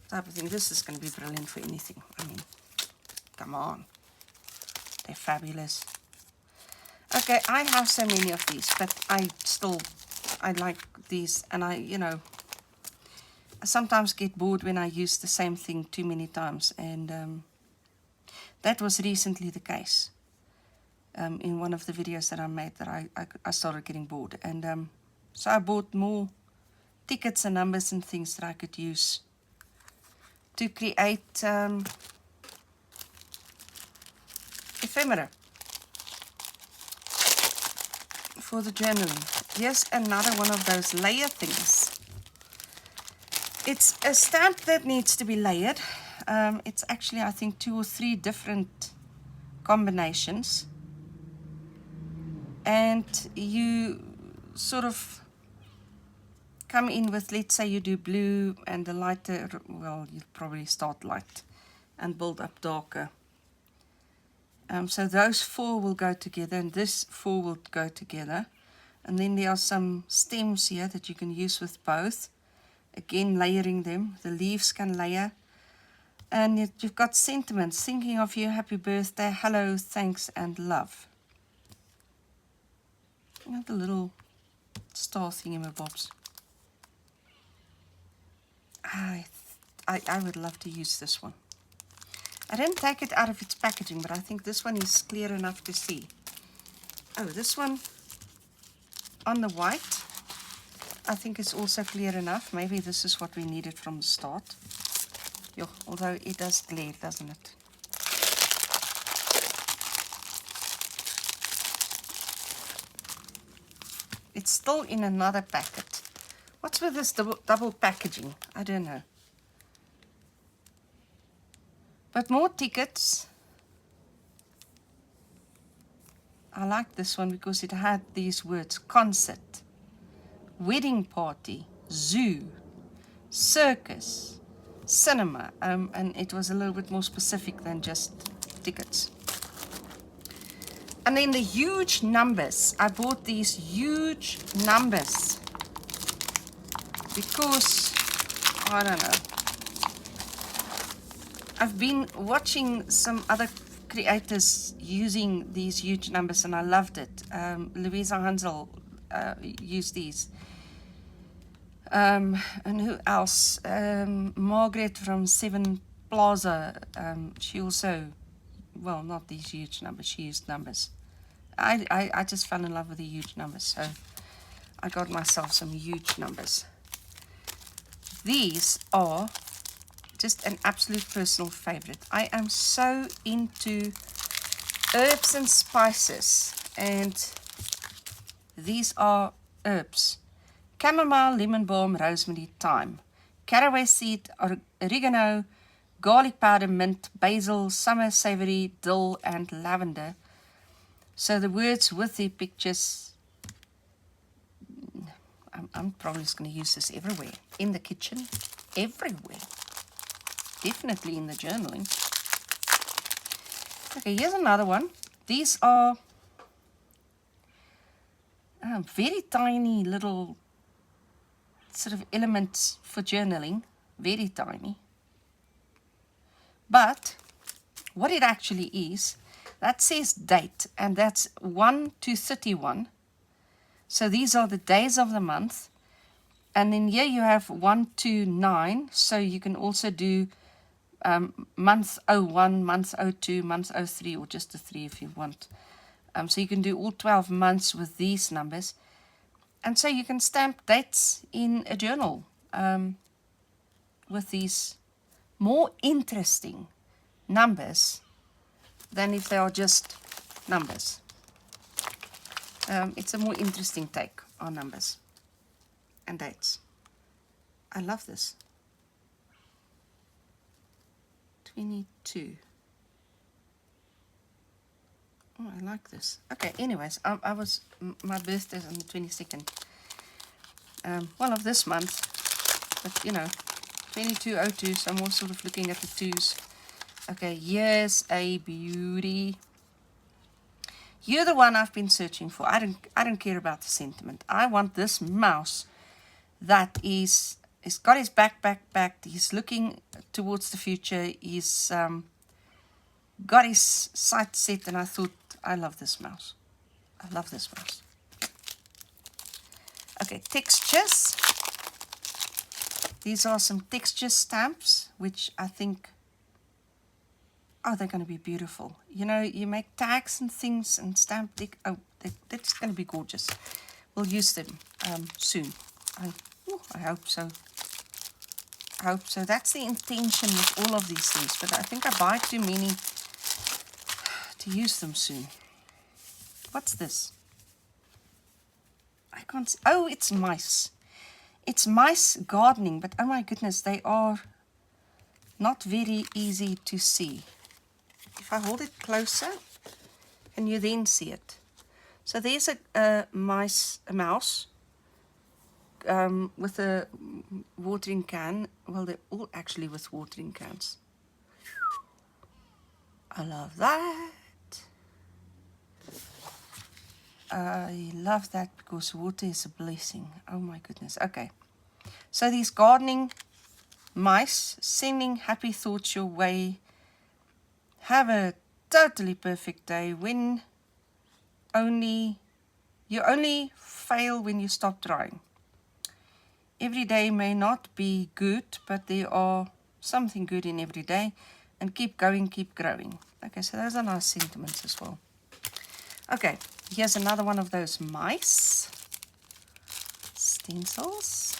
type of thing. This is going to be brilliant for anything. I mean, come on. They're fabulous. Okay, I have so many of these, but I like these, and I sometimes get bored when I use the same thing too many times, and that was recently the case. In one of the videos that I made, that I started getting bored, and so I bought more tickets and numbers and things that I could use to create ephemera for the journaling. Here's another one of those layer things. It's a stamp that needs to be layered. It's actually, I think, 2 or 3 different combinations, and you sort of come in with, let's say you do blue and the lighter, well, you'll probably start light and build up darker. So those 4 will go together, and this 4 will go together. And then there are some stems here that you can use with both. Again, layering them. The leaves can layer. And you've got sentiments, thinking of you, happy birthday, hello, thanks, and love. And the little star thingamabobs. I would love to use this one. I didn't take it out of its packaging, but I think this one is clear enough to see. Oh, this one on the white, I think is also clear enough. Maybe this is what we needed from the start. Yo, although it does glare, doesn't it? It's still in another packet. What's with this double packaging? I don't know. But more tickets. I like this one because it had these words: concert, wedding party, zoo, circus, cinema, and it was a little bit more specific than just tickets. And then the huge numbers. I bought these huge numbers because I don't know. I've been watching some other creators using these huge numbers and I loved it. Louisa Hansel used these. And who else? Margaret from Seven Plaza. She also, well, not these huge numbers, she used numbers. I just fell in love with the huge numbers, so I got myself some huge numbers. These are just an absolute personal favorite. I am so into herbs and spices, and these are herbs: chamomile, lemon balm, rosemary, thyme, caraway seed, oregano, garlic powder, mint, basil, summer savory, dill, and lavender. So the words with the pictures, I'm probably just going to use this everywhere. In the kitchen, everywhere. Definitely in the journaling. Okay, here's another one. These are very tiny little sort of elements for journaling. Very tiny. But what it actually is, that says date, and that's 1 to 31. So these are the days of the month. And then here you have 1 to 9. So you can also do month 01, month 02, month 03, or just the 3 if you want. So you can do all 12 months with these numbers. And so you can stamp dates in a journal with these more interesting numbers than if they are just numbers. It's a more interesting take on numbers and dates. I love this. 22. Oh, I like this. Okay, anyways, my birthday's on the 22nd. Well, of this month, but you know, 2202, so I'm more sort of looking at the twos. Okay, here's a beauty. You're the one I've been searching for. I don't care about the sentiment. I want this mouse that he's got his backpack back. He's looking towards the future. He's got his sights set, and I thought, I love this mouse. I love this mouse. Okay, textures. These are some texture stamps, which I think, oh, they're going to be beautiful. You know, you make tags and things and stamp. Oh, they're just going to be gorgeous. We'll use them soon. I hope so. I hope so. That's the intention with all of these things. But I think I buy too many to use them soon. What's this? I can't see. Oh, it's mice. It's mice gardening, but oh my goodness, they are not very easy to see. If I hold it closer, can you then see it? So there's a mouse with a watering can. Well, they're all actually with watering cans. I love that. I love that because water is a blessing. Oh my goodness. Okay. So these gardening mice sending happy thoughts your way. Have a totally perfect day when you only fail when you stop trying. Every day may not be good, but there are something good in every day. And keep going, keep growing. Okay, so those are nice sentiments as well. Okay, here's another one of those mice stencils,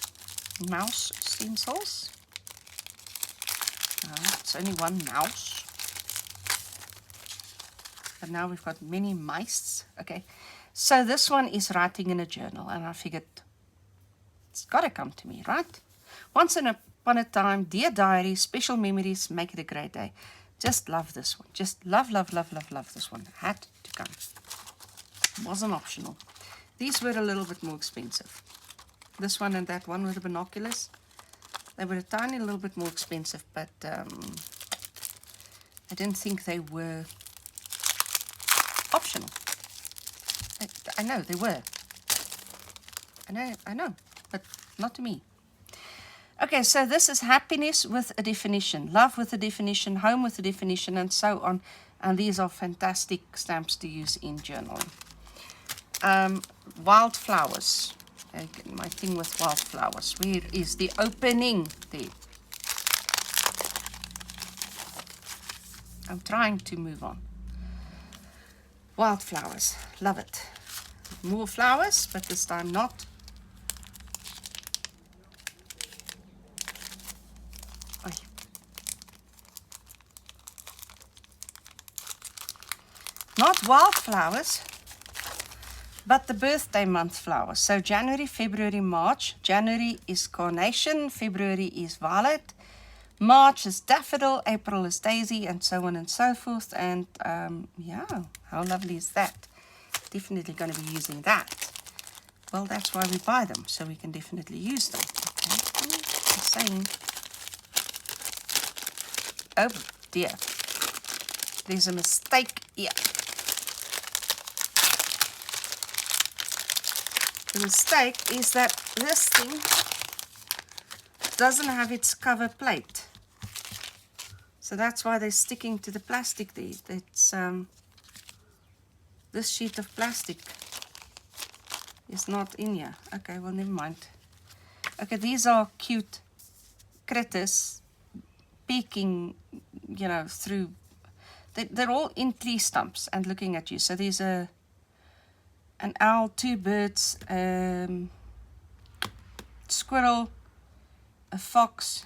mouse stencils. It's only one mouse, but now we've got many mice. Okay, so this one is writing in a journal, and I figured it's got to come to me, right? Once upon a time, dear diary, special memories, make it a great day. Just love this one. Just love this one. Had to come. Wasn't optional. These were a little bit more expensive. This one and that one with the binoculars, they were a tiny little bit more expensive, but I didn't think they were optional. I know they were. I know, but not to me. Okay, so this is happiness with a definition, love with a definition, home with a definition, and so on. And these are fantastic stamps to use in journaling. Wildflowers. Okay, my thing with wildflowers. Where is the opening? There. I'm trying to move on. Wildflowers. Love it. More flowers, but this time not. Oy. Not wildflowers, but the birthday month flowers. So January, February, March. January is carnation, February is violet, March is daffodil, April is daisy, and so on and so forth. And yeah, how lovely is that? Definitely going to be using that. Well, that's why we buy them, so we can definitely use them. Okay. I'm saying, oh dear, there's a mistake here. The mistake is that this thing doesn't have its cover plate. So that's why they're sticking to the plastic there. It's this sheet of plastic is not in here. Okay, well, never mind. Okay, these are cute critters peeking, you know, through. They're all in tree stumps and looking at you. So there's an owl, two birds, squirrel, a fox.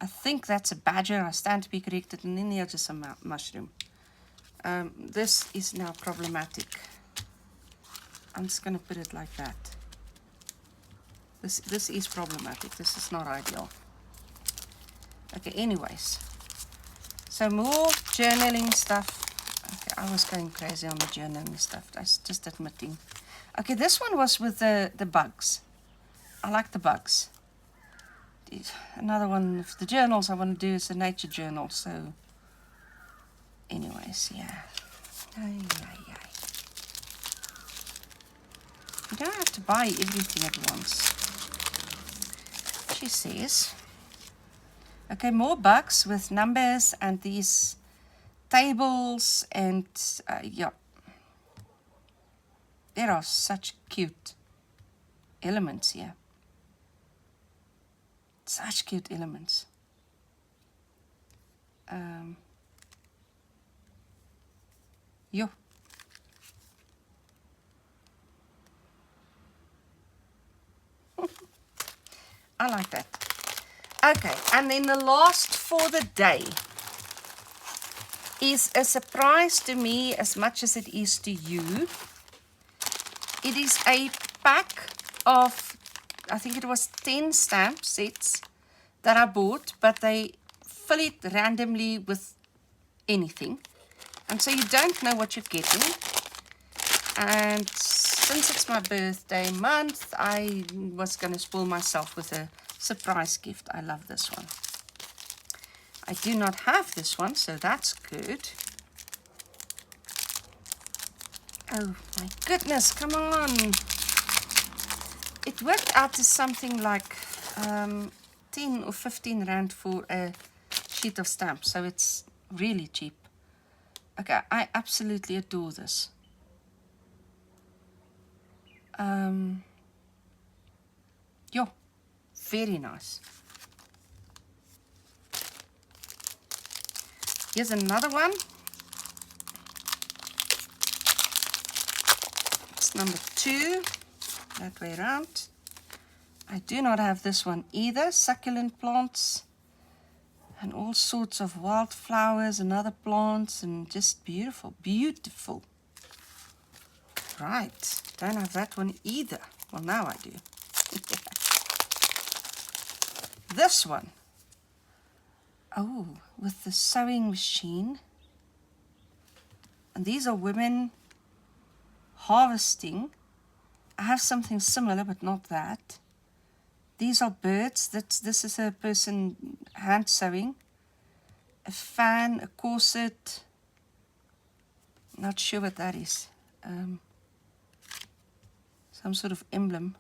I think that's a badger. I stand to be corrected. And then there's just a mushroom. This is now problematic. I'm just going to put it like that. This is problematic. This is not ideal. Okay, anyways. So more journaling stuff. Okay, I was going crazy on the journaling stuff. That's just admitting. Okay, this one was with the bugs. I like the bugs. Another one of the journals I want to do is a nature journal. So, anyways, yeah. You don't have to buy everything at once. She says. Okay, more bugs with numbers and these tables and yeah. There are such cute elements here. Such cute elements. Yo. I like that. Okay, and then the last for the day is a surprise to me as much as it is to you. It is a pack of, I think it was 10 stamp sets that I bought, but they fill it randomly with anything. And so you don't know what you're getting. And since it's my birthday month, I was going to spoil myself with a surprise gift. I love this one. I do not have this one, so that's good. Oh my goodness, come on. It worked out to something like 10 or 15 rand for a sheet of stamps, so it's really cheap. Okay, I absolutely adore this. Yo, very nice. Here's another one. It's number 2, that way around. I do not have this one either. Succulent plants and all sorts of wildflowers and other plants and just beautiful, beautiful. Right, don't have that one either. Well, now I do. This one. Oh, with the sewing machine. And these are women harvesting. I have something similar, but not that. These are birds. This is a person hand sewing. A fan, a corset. Not sure what that is. Some sort of emblem.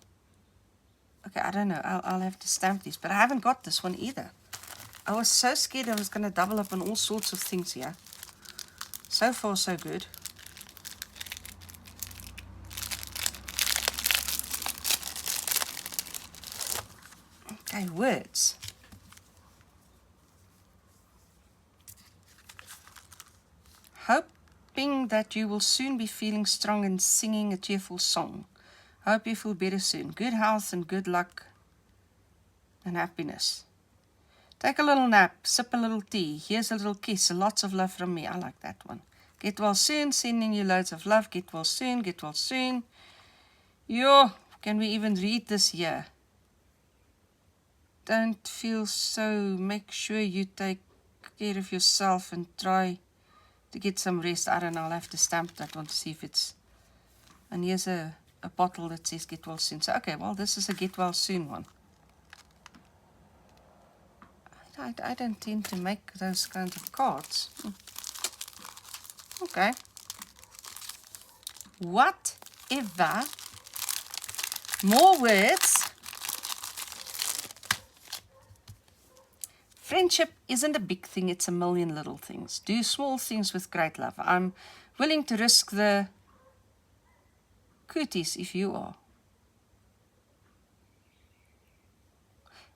A Okay, I don't know. I'll have to stamp these. But I haven't got this one either. I was so scared I was going to double up on all sorts of things here. So far, so good. Okay, words. Hoping that you will soon be feeling strong and singing a cheerful song. Hope you feel better soon. Good health and good luck and happiness. Take a little nap, sip a little tea. Here's a little kiss, lots of love from me. I like that one. Get well soon, sending you loads of love. Get well soon, get well soon. Yo, can we even read this here? Don't feel so. Make sure you take care of yourself and try to get some rest. I don't know, I'll have to stamp that one to see if it's... And here's a bottle that says get well soon. So, okay, well, this is a get well soon one. I don't tend to make those kinds of cards. Okay. Whatever. More words. Friendship isn't a big thing, it's a million little things. Do small things with great love. I'm willing to risk the cooties if you are.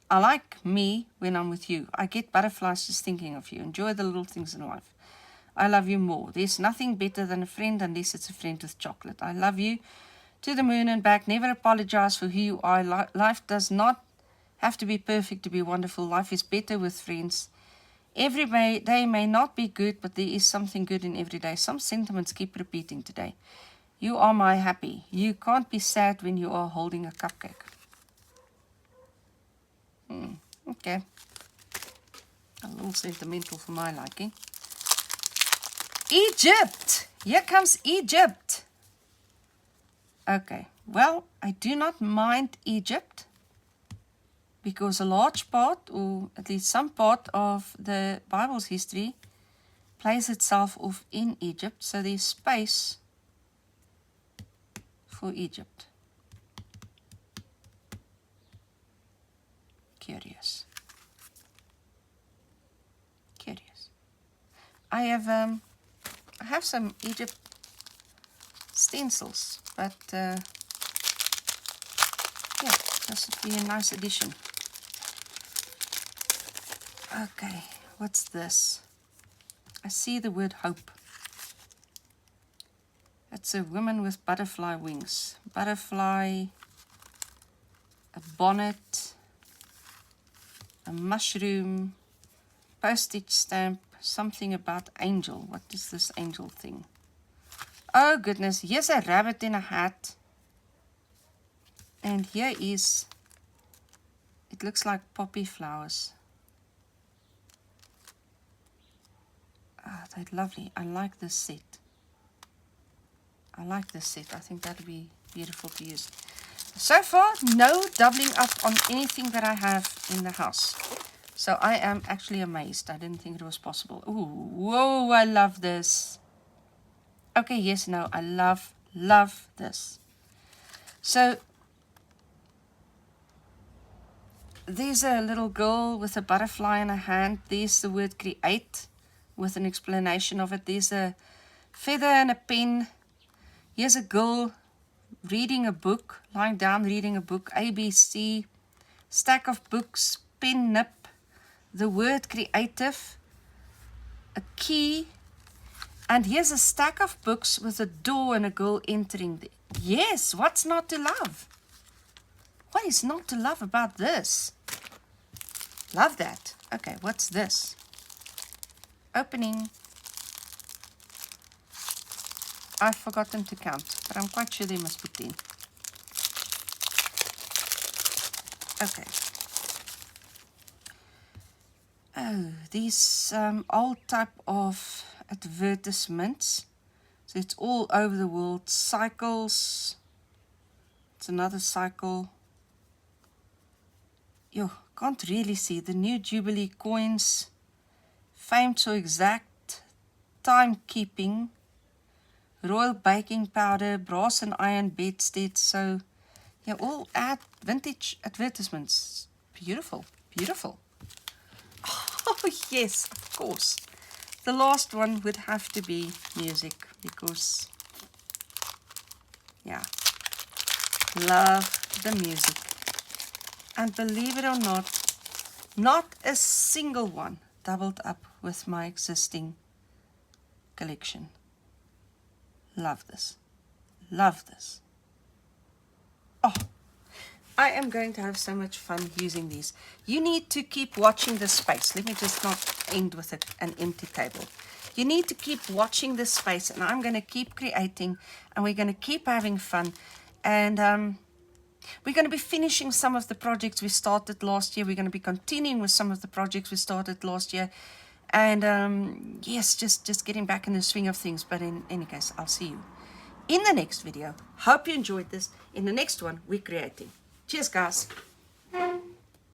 I like me when I'm with you. I get butterflies just thinking of you. Enjoy the little things in life. I love you more. There's nothing better than a friend unless it's a friend with chocolate. I love you to the moon and back. Never apologize for who you are. Life does not have to be perfect to be wonderful. Life is better with friends. Every day may not be good, but there is something good in every day. Some sentiments keep repeating today. You are my happy. You can't be sad when you are holding a cupcake. Okay. A little sentimental for my liking. Egypt! Here comes Egypt. Okay. Well, I do not mind Egypt because a large part, or at least some part of the Bible's history plays itself off in Egypt. So there's space for Egypt. Curious. I have some Egypt stencils, but yeah, this would be a nice addition. Okay, what's this? I see the word hope. It's a woman with butterfly wings. Butterfly, a bonnet, a mushroom, postage stamp, something about angel. What is this angel thing? Oh goodness, here's a rabbit in a hat. And here is, it looks like poppy flowers. Oh, they're lovely. I like this set. I think that'll be beautiful to use. So far, no doubling up on anything that I have in the house. So I am actually amazed. I didn't think it was possible. Ooh, whoa, I love this. Okay, yes, no, I love this. So there's a little girl with a butterfly in her hand. There's the word create with an explanation of it. There's a feather and a pen. Here's a girl reading a book, lying down reading a book. ABC, stack of books, pen nip, the word creative, a key, and here's a stack of books with a door and a girl entering there. Yes, what's not to love? What is not to love about this? Love that. Okay, what's this? Opening. I've forgotten to count, but I'm quite sure there must be 10. Okay. Oh, these old type of advertisements. So it's all over the world. Cycles. It's another cycle. Yo, can't really see. The new Jubilee coins. Famed so exact. Timekeeping. Royal baking powder. Brass and iron bedstead. So Yeah, all ad vintage advertisements. Beautiful, beautiful. Oh, yes, of course. The last one would have to be music because, yeah, love the music. And believe it or not a single one doubled up with my existing collection. Love this. Love this. Oh, I am going to have so much fun using these. You need to keep watching the space. Let me just not end with an empty table. You need to keep watching this space, and I'm going to keep creating, and we're going to keep having fun. And we're going to be finishing some of the projects we started last year. We're going to be continuing with some of the projects we started last year. And yes, just getting back in the swing of things. But in any case, I'll see you in the next video. Hope you enjoyed this. In the next one, we're creating. Cheers, guys.